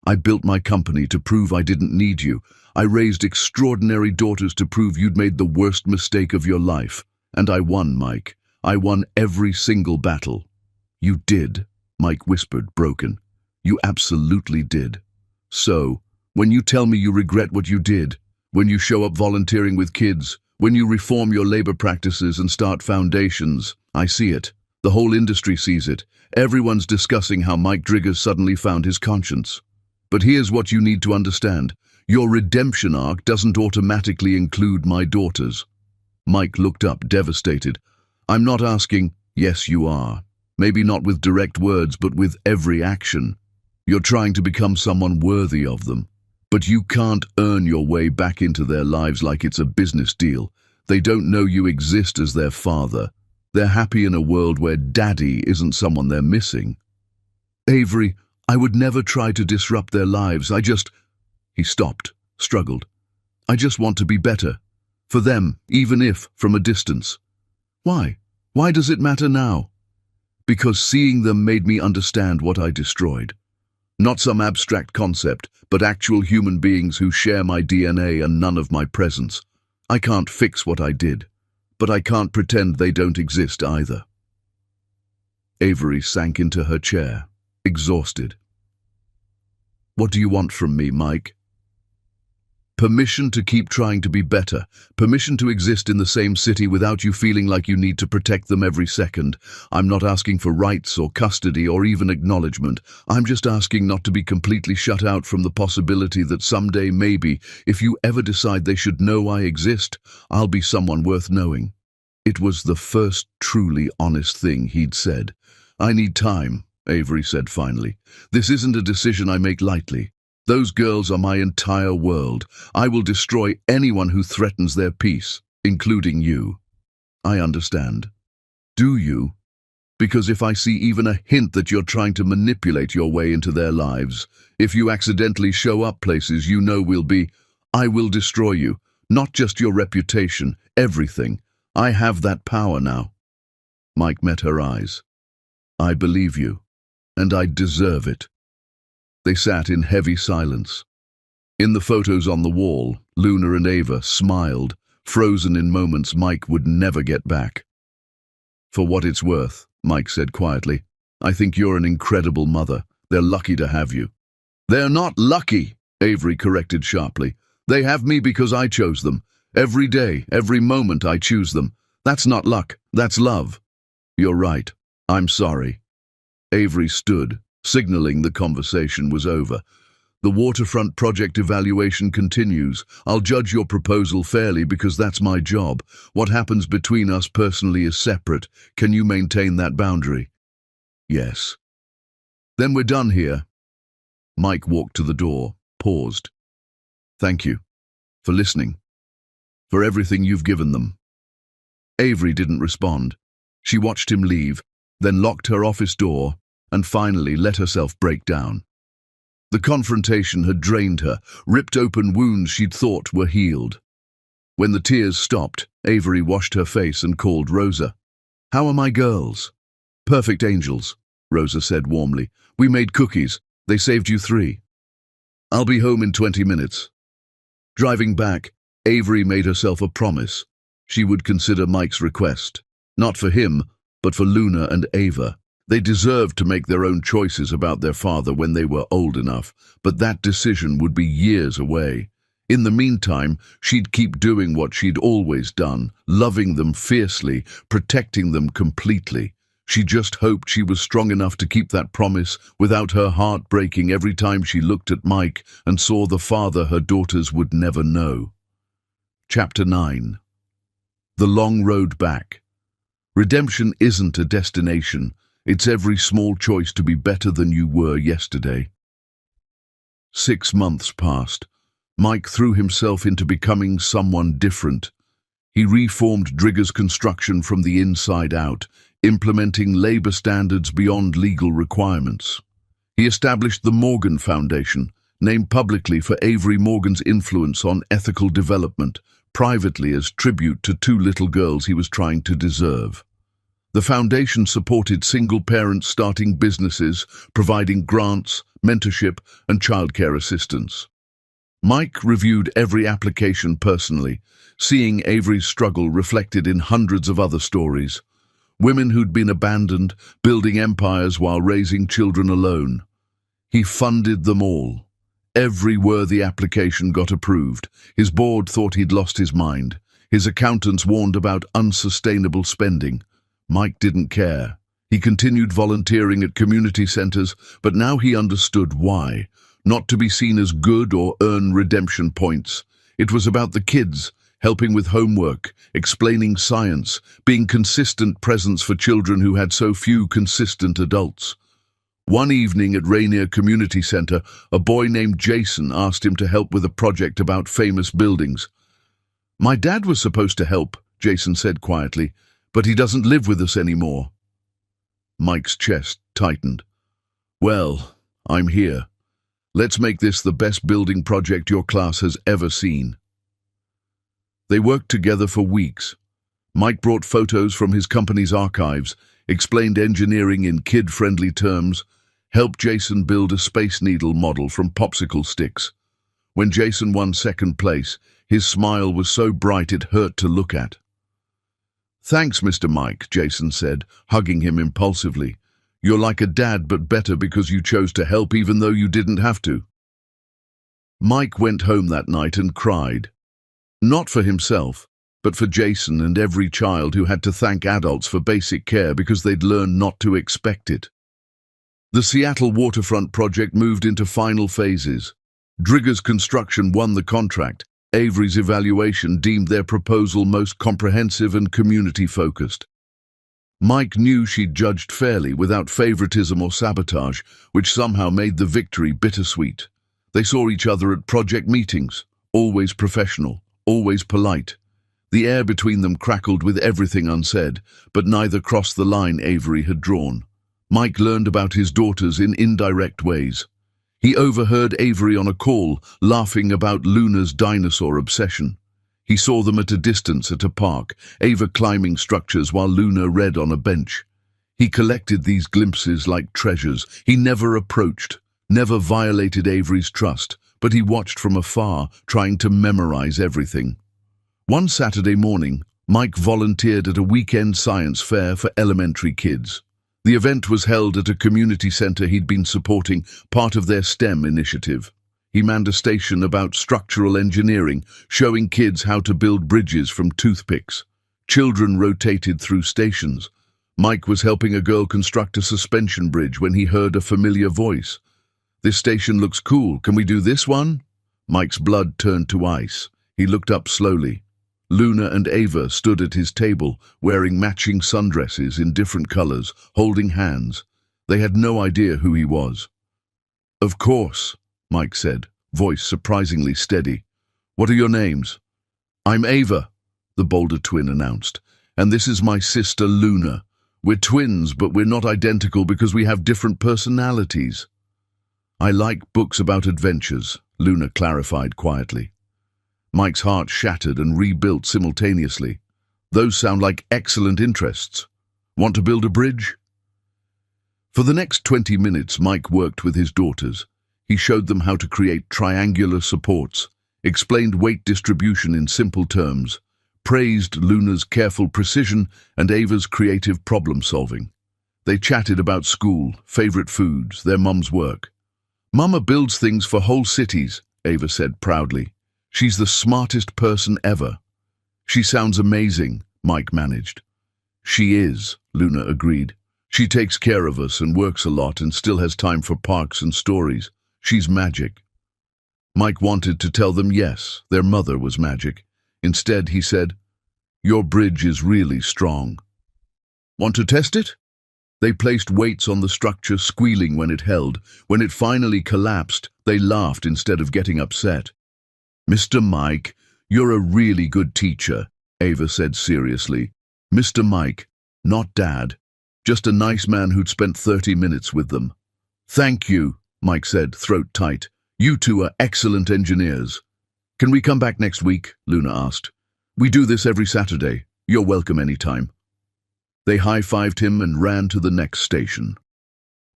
I built my company to prove I didn't need you. I raised extraordinary daughters to prove you'd made the worst mistake of your life. And I won, Mike. I won every single battle." "You did," Mike whispered, broken. "You absolutely did. So, when you tell me you regret what you did, when you show up volunteering with kids, when you reform your labor practices and start foundations, I see it. The whole industry sees it. Everyone's discussing how Mike Driggers suddenly found his conscience. But here's what you need to understand. Your redemption arc doesn't automatically include my daughters." Mike looked up, devastated. "I'm not asking—" "Yes, you are. Maybe not with direct words, but with every action. You're trying to become someone worthy of them. But you can't earn your way back into their lives like it's a business deal. They don't know you exist as their father. They're happy in a world where daddy isn't someone they're missing." "Avery, I would never try to disrupt their lives. He stopped, struggled. "I just want to be better. For them, even if from a distance." "Why? Why does it matter now?" "Because seeing them made me understand what I destroyed. Not some abstract concept, but actual human beings who share my DNA and none of my presence. I can't fix what I did, but I can't pretend they don't exist either." Avery sank into her chair, exhausted. "What do you want from me, Mike?" "Permission to keep trying to be better. Permission to exist in the same city without you feeling like you need to protect them every second. I'm not asking for rights or custody or even acknowledgement. I'm just asking not to be completely shut out from the possibility that someday, maybe, if you ever decide they should know I exist, I'll be someone worth knowing." It was the first truly honest thing he'd said. "I need time," Avery said finally. "This isn't a decision I make lightly. Those girls are my entire world. I will destroy anyone who threatens their peace, including you." "I understand." "Do you? Because if I see even a hint that you're trying to manipulate your way into their lives, if you accidentally show up places you know I will destroy you. Not just your reputation, everything. I have that power now." Mike met her eyes. "I believe you, and I deserve it." They sat in heavy silence. In the photos on the wall, Luna and Ava smiled, frozen in moments Mike would never get back. "For what it's worth," Mike said quietly, "I think you're an incredible mother. They're lucky to have you." "They're not lucky," Avery corrected sharply. "They have me because I chose them. Every day, every moment I choose them. That's not luck, that's love." "You're right. I'm sorry." Avery stood, signaling the conversation was over. The waterfront project evaluation continues. I'll judge your proposal fairly because that's my job. What happens between us personally is separate. Can you maintain that boundary? Yes. Then we're done here. Mike walked to the door, paused. Thank you for listening, for everything you've given them. Avery didn't respond. She watched him leave, then locked her office door and finally let herself break down. The confrontation had drained her, ripped open wounds she'd thought were healed. When the tears stopped, Avery washed her face and called Rosa. "How are my girls?" "Perfect angels," Rosa said warmly. "We made cookies. They saved you 3. I'll be home in 20 minutes. Driving back, Avery made herself a promise. She would consider Mike's request. Not for him, but for Luna and Ava. They deserved to make their own choices about their father when they were old enough, but that decision would be years away. In the meantime, she'd keep doing what she'd always done, loving them fiercely, protecting them completely. She just hoped she was strong enough to keep that promise without her heart breaking every time she looked at Mike and saw the father her daughters would never know. Chapter 9. The Long Road Back. Redemption isn't a destination. It's every small choice to be better than you were yesterday. 6 months passed. Mike threw himself into becoming someone different. He reformed Drigger's construction from the inside out, implementing labor standards beyond legal requirements. He established the Morgan Foundation, named publicly for Avery Morgan's influence on ethical development, privately as tribute to 2 little girls he was trying to deserve. The foundation supported single parents starting businesses, providing grants, mentorship, and childcare assistance. Mike reviewed every application personally, seeing Avery's struggle reflected in hundreds of other stories. Women who'd been abandoned, building empires while raising children alone. He funded them all. Every worthy application got approved. His board thought he'd lost his mind. His accountants warned about unsustainable spending. Mike didn't care. He continued volunteering at community centers, but now he understood why. Not to be seen as good or earn redemption points. It was about the kids, helping with homework, explaining science, being consistent presence for children who had so few consistent adults. One evening at Rainier Community Center, a boy named Jason asked him to help with a project about famous buildings. "My dad was supposed to help," Jason said quietly, "but he doesn't live with us anymore." Mike's chest tightened. "Well, I'm here. Let's make this the best building project your class has ever seen." They worked together for weeks. Mike brought photos from his company's archives, explained engineering in kid-friendly terms, helped Jason build a Space Needle model from popsicle sticks. When Jason won 2nd place, his smile was so bright it hurt to look at. "Thanks, Mr. Mike," Jason said, hugging him impulsively. "You're like a dad, but better because you chose to help even though you didn't have to." Mike went home that night and cried. Not for himself, but for Jason and every child who had to thank adults for basic care because they'd learned not to expect it. The Seattle waterfront project moved into final phases. Drigger's construction won the contract. Avery's evaluation deemed their proposal most comprehensive and community-focused. Mike knew she'd judged fairly without favoritism or sabotage, which somehow made the victory bittersweet. They saw each other at project meetings, always professional, always polite. The air between them crackled with everything unsaid, but neither crossed the line Avery had drawn. Mike learned about his daughters in indirect ways. He overheard Avery on a call, laughing about Luna's dinosaur obsession. He saw them at a distance at a park, Ava climbing structures while Luna read on a bench. He collected these glimpses like treasures. He never approached, never violated Avery's trust, but he watched from afar, trying to memorize everything. One Saturday morning, Mike volunteered at a weekend science fair for elementary kids. The event was held at a community center he'd been supporting, part of their STEM initiative. He manned a station about structural engineering, showing kids how to build bridges from toothpicks. Children rotated through stations. Mike was helping a girl construct a suspension bridge when he heard a familiar voice. This station looks cool. Can we do this one? Mike's blood turned to ice. He looked up slowly. Luna and Ava stood at his table, wearing matching sundresses in different colors, holding hands. They had no idea who he was. Of course, Mike said, voice surprisingly steady. What are your names? I'm Ava, the Boulder twin announced, and this is my sister Luna. We're twins, but we're not identical because we have different personalities. I like books about adventures, Luna clarified quietly. Mike's heart shattered and rebuilt simultaneously. Those sound like excellent interests. Want to build a bridge? For the next 20 minutes, Mike worked with his daughters. He showed them how to create triangular supports, explained weight distribution in simple terms, praised Luna's careful precision and Ava's creative problem-solving. They chatted about school, favorite foods, their mum's work. Mama builds things for whole cities, Ava said proudly. She's the smartest person ever. She sounds amazing, Mike managed. She is, Luna agreed. She takes care of us and works a lot and still has time for parks and stories. She's magic. Mike wanted to tell them yes, their mother was magic. Instead, he said, Your bridge is really strong. Want to test it? They placed weights on the structure, squealing when it held. When it finally collapsed, they laughed instead of getting upset. Mr. Mike, you're a really good teacher, Ava said seriously. Mr. Mike, not Dad. Just a nice man who'd spent 30 minutes with them. Thank you, Mike said, throat tight. You two are excellent engineers. Can we come back next week? Luna asked. We do this every Saturday. You're welcome anytime. They high-fived him and ran to the next station.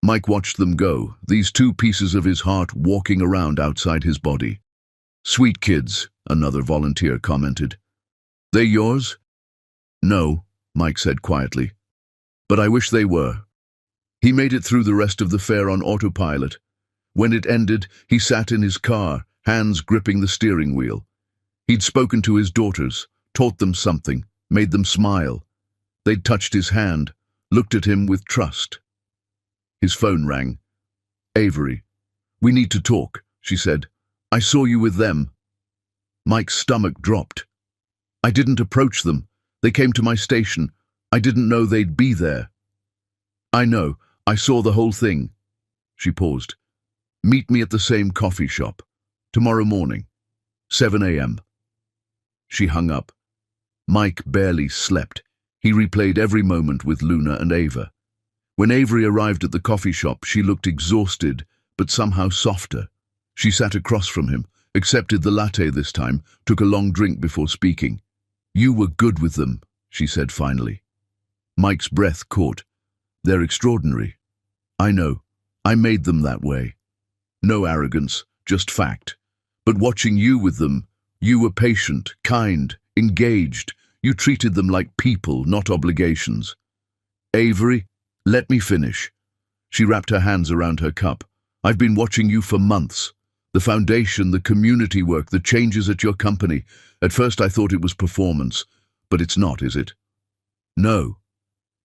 Mike watched them go, these two pieces of his heart walking around outside his body. Sweet kids, another volunteer commented. They yours? No, Mike said quietly. But I wish they were. He made it through the rest of the fair on autopilot. When it ended, he sat in his car, hands gripping the steering wheel. He'd spoken to his daughters, taught them something, made them smile. They'd touched his hand, looked at him with trust. His phone rang. Avery. We need to talk, she said. I saw you with them. Mike's stomach dropped. I didn't approach them. They came to my station. I didn't know they'd be there. I know. I saw the whole thing. She paused. Meet me at the same coffee shop. Tomorrow morning. 7 a.m. She hung up. Mike barely slept. He replayed every moment with Luna and Ava. When Avery arrived at the coffee shop, she looked exhausted, but somehow softer. She sat across from him, accepted the latte this time, took a long drink before speaking. You were good with them, she said finally. Mike's breath caught. They're extraordinary. I know. I made them that way. No arrogance, just fact. But watching you with them, you were patient, kind, engaged. You treated them like people, not obligations. Avery, let me finish. She wrapped her hands around her cup. I've been watching you for months. The foundation, the community work, the changes at your company. At first I thought it was performance, but it's not, is it? No.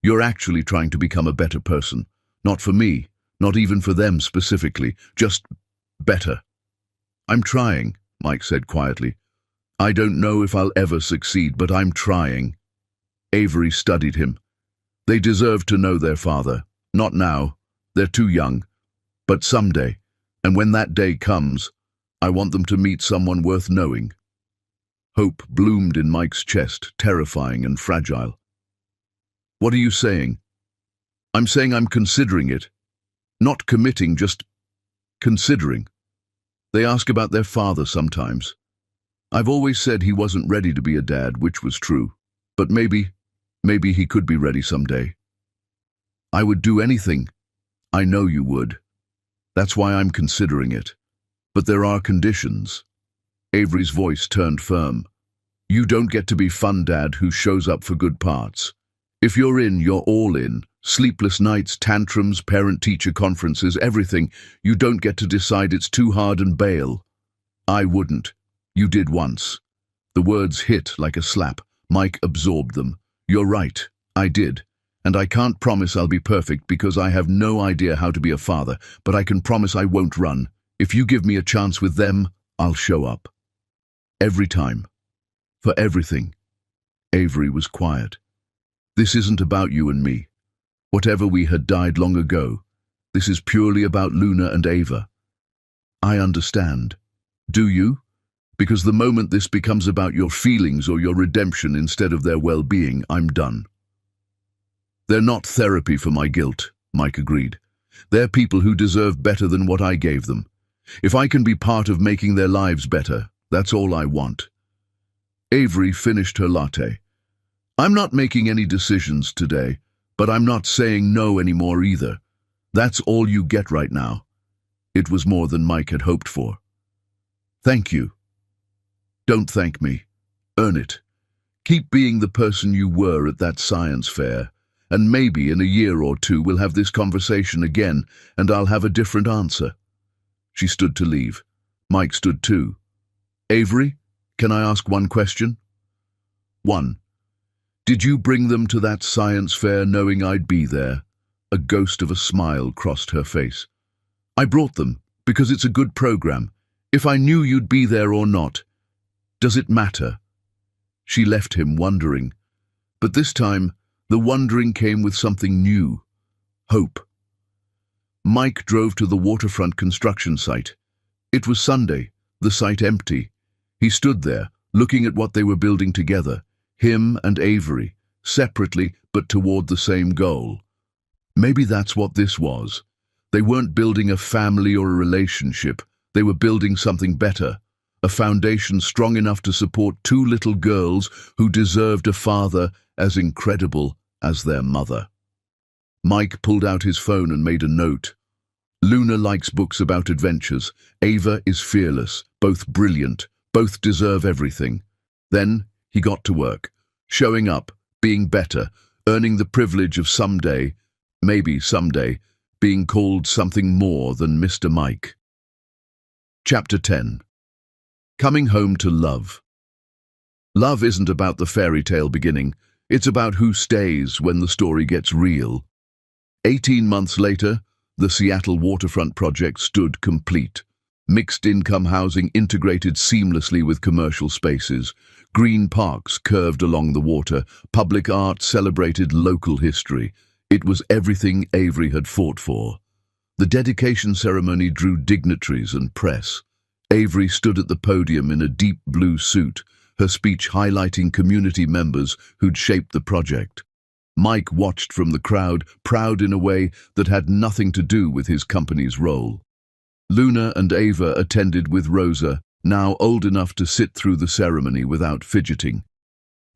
You're actually trying to become a better person. Not for me, not even for them specifically, just better. I'm trying, Mike said quietly. I don't know if I'll ever succeed, but I'm trying. Avery studied him. They deserve to know their father. Not now. They're too young. But someday, and when that day comes, I want them to meet someone worth knowing. Hope bloomed in Mike's chest, terrifying and fragile. What are you saying? I'm saying I'm considering it. Not committing, just considering. They ask about their father sometimes. I've always said he wasn't ready to be a dad, which was true. But maybe he could be ready someday. I would do anything. I know you would. That's why I'm considering it. But there are conditions. Avery's voice turned firm. You don't get to be fun dad who shows up for good parts. If you're in, you're all in. Sleepless nights, tantrums, parent-teacher conferences, everything. You don't get to decide it's too hard and bail. I wouldn't. You did once. The words hit like a slap. Mike absorbed them. You're right. I did. And I can't promise I'll be perfect because I have no idea how to be a father, but I can promise I won't run. If you give me a chance with them, I'll show up. Every time. For everything. Avery was quiet. This isn't about you and me. Whatever we had died long ago. This is purely about Luna and Ava. I understand. Do you? Because the moment this becomes about your feelings or your redemption instead of their well-being, I'm done. They're not therapy for my guilt, Mike agreed. They're people who deserve better than what I gave them. If I can be part of making their lives better, that's all I want. Avery finished her latte. I'm not making any decisions today, but I'm not saying no anymore either. That's all you get right now. It was more than Mike had hoped for. Thank you. Don't thank me. Earn it. Keep being the person you were at that science fair, and maybe in a year or two we'll have this conversation again, and I'll have a different answer. She stood to leave. Mike stood too. Avery, can I ask one question? 1. Did you bring them to that science fair knowing I'd be there? A ghost of a smile crossed her face. I brought them, because it's a good program. If I knew you'd be there or not, does it matter? She left him wondering. But this time, the wondering came with something new. Hope. Mike drove to the waterfront construction site. It was Sunday, the site empty. He stood there, looking at what they were building together, him and Avery, separately but toward the same goal. Maybe that's what this was. They weren't building a family or a relationship. They were building something better, a foundation strong enough to support 2 little girls who deserved a father as incredible as their mother. Mike pulled out his phone and made a note. Luna likes books about adventures. Ava is fearless, both brilliant, both deserve everything. Then he got to work, showing up, being better, earning the privilege of someday, maybe someday, being called something more than Mr. Mike. Chapter 10. Coming home to love. Love isn't about the fairy tale beginning. It's about who stays when the story gets real. 18 months later, the Seattle waterfront project stood complete. Mixed-income housing integrated seamlessly with commercial spaces. Green parks curved along the water. Public art celebrated local history. It was everything Avery had fought for. The dedication ceremony drew dignitaries and press. Avery stood at the podium in a deep blue suit, her speech highlighting community members who'd shaped the project. Mike watched from the crowd, proud in a way that had nothing to do with his company's role. Luna and Ava attended with Rosa, now old enough to sit through the ceremony without fidgeting.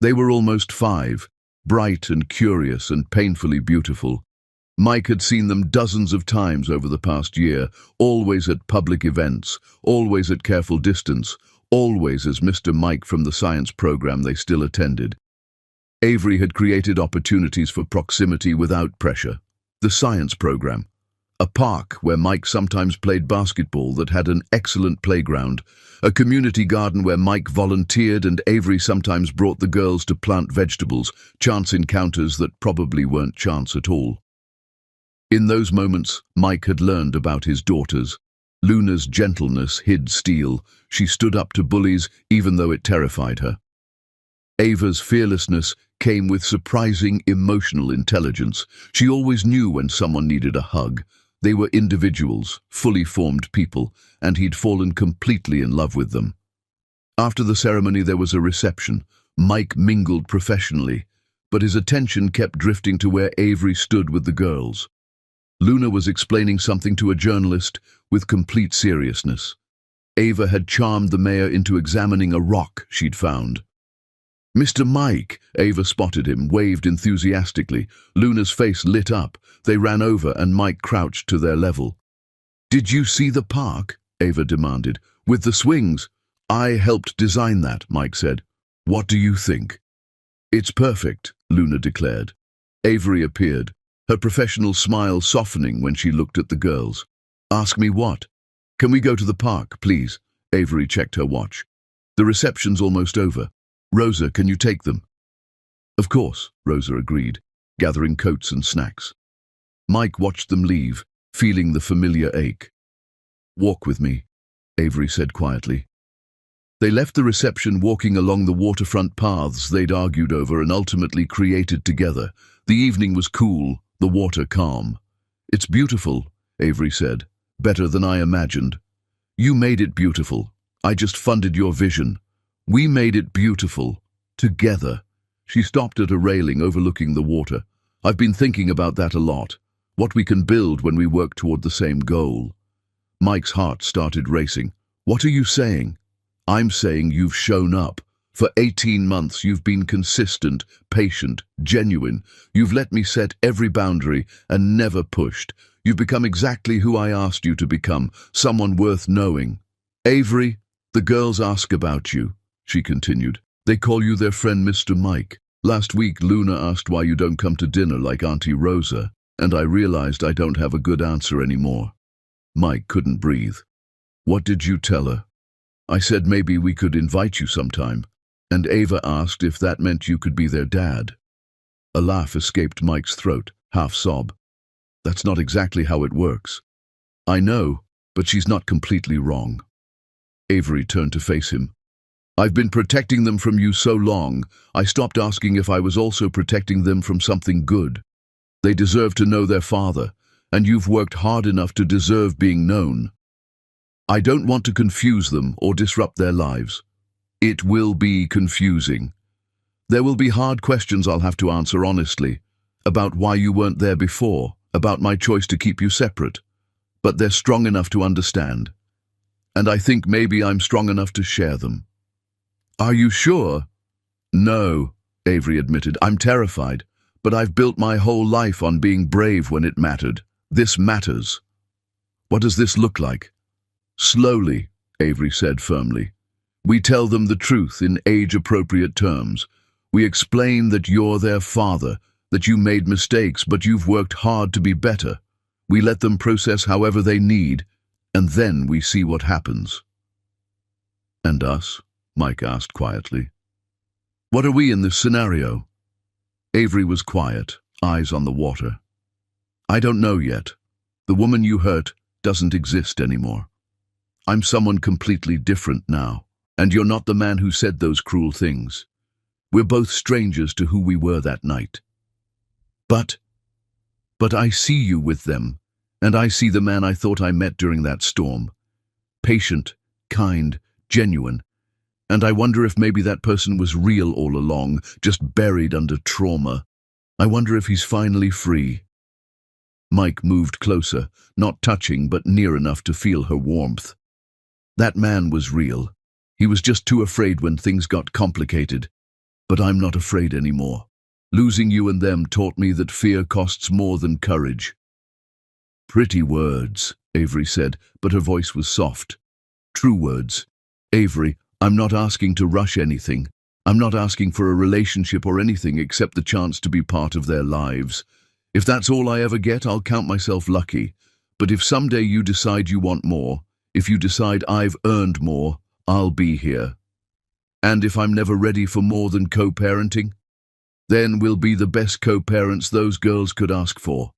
They were almost 5, bright and curious and painfully beautiful. Mike had seen them dozens of times over the past year, always at public events, always at careful distance, always as Mr. Mike from the science program they still attended. Avery had created opportunities for proximity without pressure. The science program. A park where Mike sometimes played basketball that had an excellent playground. A community garden where Mike volunteered and Avery sometimes brought the girls to plant vegetables, chance encounters that probably weren't chance at all. In those moments, Mike had learned about his daughters. Luna's gentleness hid steel. She stood up to bullies even though it terrified her. Ava's fearlessness came with surprising emotional intelligence. She always knew when someone needed a hug. They were individuals, fully formed people, and he'd fallen completely in love with them. After the ceremony there was a reception. Mike mingled professionally, but his attention kept drifting to where Avery stood with the girls. Luna was explaining something to a journalist with complete seriousness. Ava had charmed the mayor into examining a rock she'd found. Mr. Mike, Ava spotted him, waved enthusiastically. Luna's face lit up. They ran over and Mike crouched to their level. Did you see the park? Ava demanded. With the swings? I helped design that, Mike said. What do you think? It's perfect, Luna declared. Avery appeared, her professional smile softening when she looked at the girls. Ask me what? Can we go to the park, please? Avery checked her watch. The reception's almost over. Rosa, can you take them? Of course, Rosa agreed. gathering coats and snacks. Mike watched them leave, feeling the familiar ache. "Walk with me," Avery said quietly. They left the reception walking along the waterfront paths they'd argued over and ultimately created together. The evening was cool, the water calm. "It's beautiful," Avery said. "Better than I imagined." "You made it beautiful. I just funded your vision. We made it beautiful. Together." She stopped at a railing overlooking the water. "I've been thinking about that a lot. What we can build when we work toward the same goal." Mike's heart started racing. "What are you saying?" "I'm saying you've shown up. For 18 months you've been consistent, patient, genuine. You've let me set every boundary and never pushed. You've become exactly who I asked you to become, someone worth knowing." "Avery, the girls ask about you," she continued. "They call you their friend Mr. Mike. Last week Luna asked why you don't come to dinner like Auntie Rosa, and I realized I don't have a good answer anymore." Mike couldn't breathe. "What did you tell her?" "I said maybe we could invite you sometime, and Ava asked if that meant you could be their dad." A laugh escaped Mike's throat, half sob. "That's not exactly how it works." "I know, but she's not completely wrong." Avery turned to face him. "I've been protecting them from you so long, I stopped asking if I was also protecting them from something good. They deserve to know their father, and you've worked hard enough to deserve being known. I don't want to confuse them or disrupt their lives. It will be confusing. There will be hard questions I'll have to answer honestly, about why you weren't there before, about my choice to keep you separate. But they're strong enough to understand. And I think maybe I'm strong enough to share them." "Are you sure?" "No," Avery admitted. "I'm terrified, but I've built my whole life on being brave when it mattered. This matters." "What does this look like?" "Slowly," Avery said firmly. "We tell them the truth in age-appropriate terms. We explain that you're their father, that you made mistakes, but you've worked hard to be better. We let them process however they need, and then we see what happens." "And us?" Mike asked quietly. "What are we in this scenario?" Avery was quiet, eyes on the water. "I don't know yet. The woman you hurt doesn't exist anymore. I'm someone completely different now, and you're not the man who said those cruel things. We're both strangers to who we were that night. But I see you with them, and I see the man I thought I met during that storm. Patient, kind, genuine. And I wonder if maybe that person was real all along, just buried under trauma. I wonder if he's finally free." Mike moved closer, not touching but near enough to feel her warmth. "That man was real. He was just too afraid when things got complicated. But I'm not afraid anymore. Losing you and them taught me that fear costs more than courage." "Pretty words," Avery said, but her voice was soft. "True words. Avery, I'm not asking to rush anything. I'm not asking for a relationship or anything except the chance to be part of their lives. If that's all I ever get, I'll count myself lucky. But if someday you decide you want more, if you decide I've earned more, I'll be here. And if I'm never ready for more than co-parenting, then we'll be the best co-parents those girls could ask for.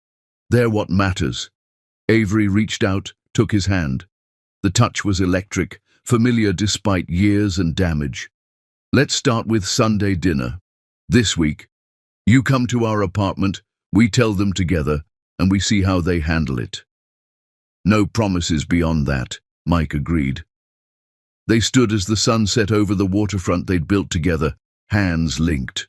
They're what matters." Avery reached out, took his hand. The touch was electric, familiar despite years and damage. "Let's start with Sunday dinner. This week. You come to our apartment, we tell them together, and we see how they handle it." "No promises beyond that," Mike agreed. They stood as the sun set over the waterfront they'd built together, hands linked.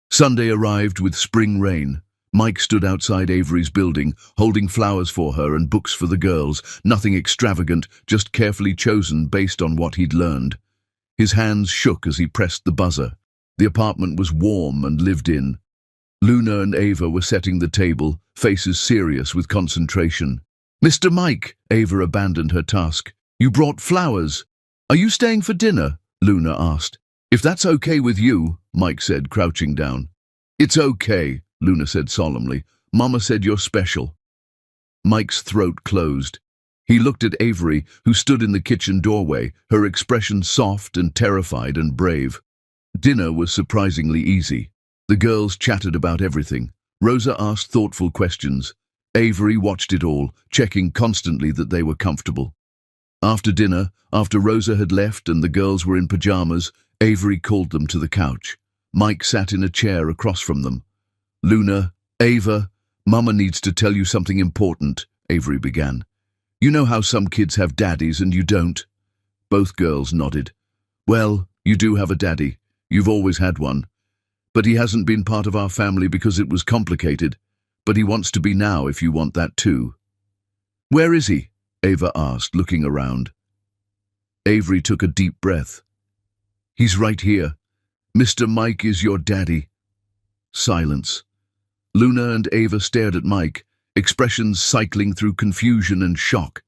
Sunday arrived with spring rain. Mike stood outside Avery's building, holding flowers for her and books for the girls, nothing extravagant, just carefully chosen based on what he'd learned. His hands shook as he pressed the buzzer. The apartment was warm and lived in. Luna and Ava were setting the table, faces serious with concentration. "Mr. Mike," Ava abandoned her task. "You brought flowers. Are you staying for dinner?" Luna asked. "If that's okay with you," Mike said, crouching down. "It's okay," Luna said solemnly. "Mama said you're special." Mike's throat closed. He looked at Avery, who stood in the kitchen doorway, her expression soft and terrified and brave. Dinner was surprisingly easy. The girls chatted about everything. Rosa asked thoughtful questions. Avery watched it all, checking constantly that they were comfortable. After dinner, after Rosa had left and the girls were in pajamas, Avery called them to the couch. Mike sat in a chair across from them. "Luna, Ava, Mama needs to tell you something important," Avery began. "You know how some kids have daddies and you don't?" Both girls nodded. "Well, you do have a daddy. You've always had one. But he hasn't been part of our family because it was complicated. But he wants to be now if you want that too." "Where is he?" Ava asked, looking around. Avery took a deep breath. "He's right here. Mr. Mike is your daddy." Silence. Luna and Ava stared at Mike, expressions cycling through confusion and shock.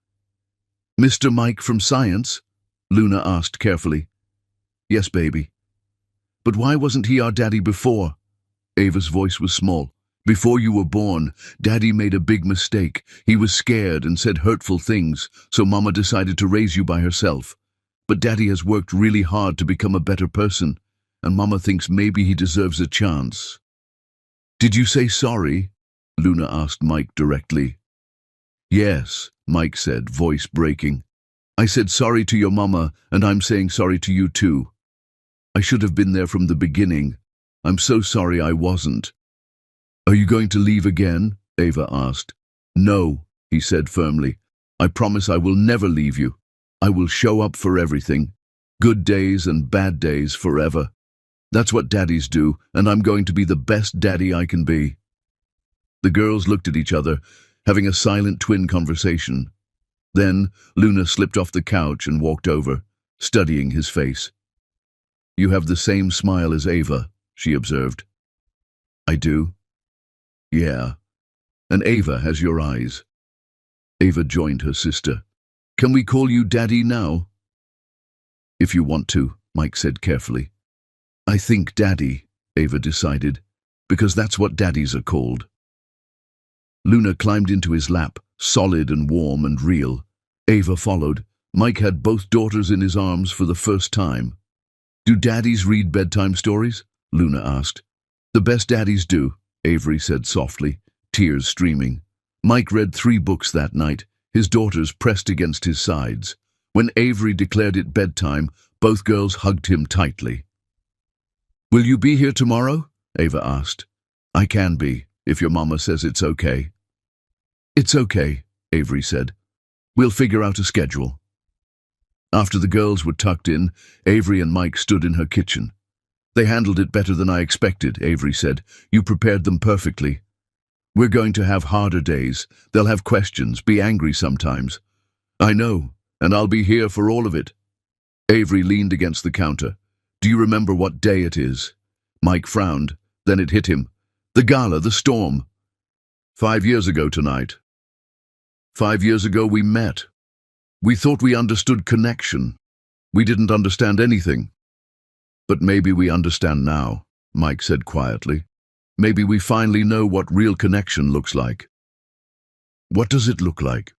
"Mr. Mike from science?" Luna asked carefully. "Yes, baby." "But why wasn't he our daddy before?" Ava's voice was small. "Before you were born, Daddy made a big mistake. He was scared and said hurtful things, so Mama decided to raise you by herself. But Daddy has worked really hard to become a better person, and Mama thinks maybe he deserves a chance." "Did you say sorry?" Luna asked Mike directly. "Yes," Mike said, voice breaking. "I said sorry to your Mama, and I'm saying sorry to you too. I should have been there from the beginning. I'm so sorry I wasn't." "Are you going to leave again?" Ava asked. "No," he said firmly. "I promise I will never leave you. I will show up for everything. Good days and bad days forever. That's what daddies do, and I'm going to be the best daddy I can be." The girls looked at each other, having a silent twin conversation. Then Luna slipped off the couch and walked over, studying his face. "You have the same smile as Ava," she observed. "I do?" "Yeah. And Ava has your eyes." Ava joined her sister. "Can we call you Daddy now?" "If you want to," Mike said carefully. "I think Daddy," Ava decided, "because that's what daddies are called." Luna climbed into his lap, solid and warm and real. Ava followed. Mike had both daughters in his arms for the first time. "Do daddies read bedtime stories?" Luna asked. "The best daddies do," Avery said softly, tears streaming. Mike read 3 books that night, his daughters pressed against his sides. When Avery declared it bedtime, both girls hugged him tightly. "Will you be here tomorrow?" Ava asked. "I can be, if your mama says it's okay." "It's okay," Avery said. "We'll figure out a schedule." After the girls were tucked in, Avery and Mike stood in her kitchen. "They handled it better than I expected," Avery said. "You prepared them perfectly. We're going to have harder days. They'll have questions, be angry sometimes." "I know, and I'll be here for all of it." Avery leaned against the counter. "Do you remember what day it is?" Mike frowned. Then it hit him. "The gala, the storm." 5 years ago tonight. 5 years ago we met. We thought we understood connection. We didn't understand anything. But maybe we understand now," Mike said quietly. "Maybe we finally know what real connection looks like." "What does it look like?"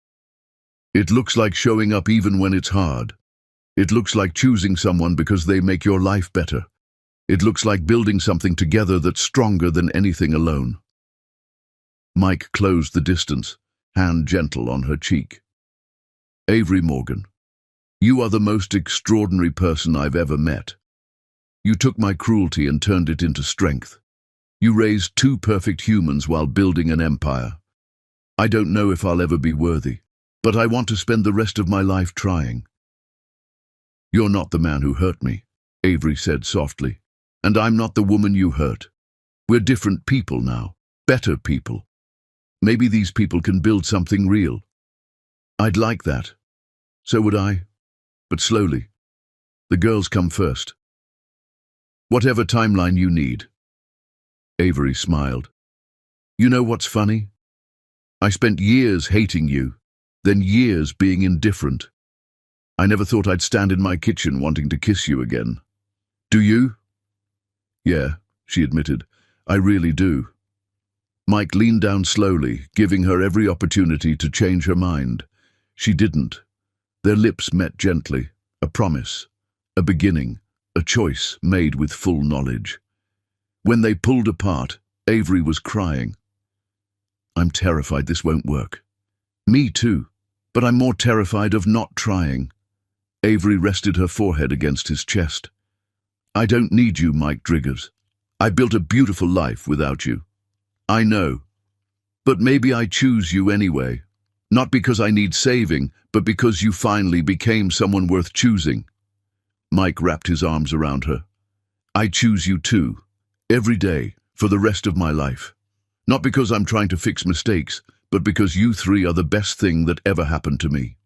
"It looks like showing up even when it's hard. It looks like choosing someone because they make your life better. It looks like building something together that's stronger than anything alone." Mike closed the distance, hand gentle on her cheek. "Avery Morgan, you are the most extraordinary person I've ever met. You took my cruelty and turned it into strength. You raised 2 perfect humans while building an empire. I don't know if I'll ever be worthy, but I want to spend the rest of my life trying." "You're not the man who hurt me," Avery said softly, "and I'm not the woman you hurt. We're different people now, better people. Maybe these people can build something real." "I'd like that. So would I. But slowly. The girls come first. Whatever timeline you need." Avery smiled. "You know what's funny? I spent years hating you, then years being indifferent. I never thought I'd stand in my kitchen wanting to kiss you again. Do you?" "Yeah," she admitted. "I really do." Mike leaned down slowly, giving her every opportunity to change her mind. She didn't. Their lips met gently, a promise, a beginning, a choice made with full knowledge. When they pulled apart, Avery was crying, I'm terrified this won't work. Me too, but I'm more terrified of not trying. Avery rested her forehead against his chest. I don't need you, Mike Driggers. I built a beautiful life without you. I know. But maybe I choose you anyway. Not because I need saving, but because you finally became someone worth choosing. Mike wrapped his arms around her. I choose you too, every day, for the rest of my life. Not because I'm trying to fix mistakes, but because you three are the best thing that ever happened to me.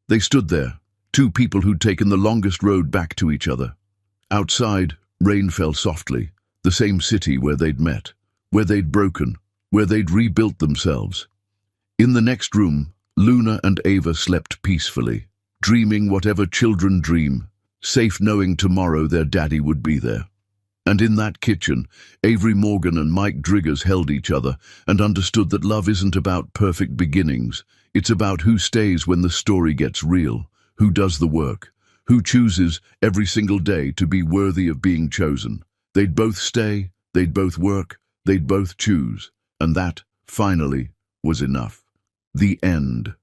They stood there, two people who'd taken the longest road back to each other. Outside, rain fell softly, the same city where they'd met, where they'd broken, where they'd rebuilt themselves. In the next room, Luna and Ava slept peacefully, dreaming whatever children dream, safe knowing tomorrow their daddy would be there. And in that kitchen, Avery Morgan and Mike Driggers held each other and understood that love isn't about perfect beginnings. It's about who stays when the story gets real, who does the work, who chooses every single day to be worthy of being chosen. They'd both stay, they'd both work, they'd both choose. And that, finally, was enough. The end.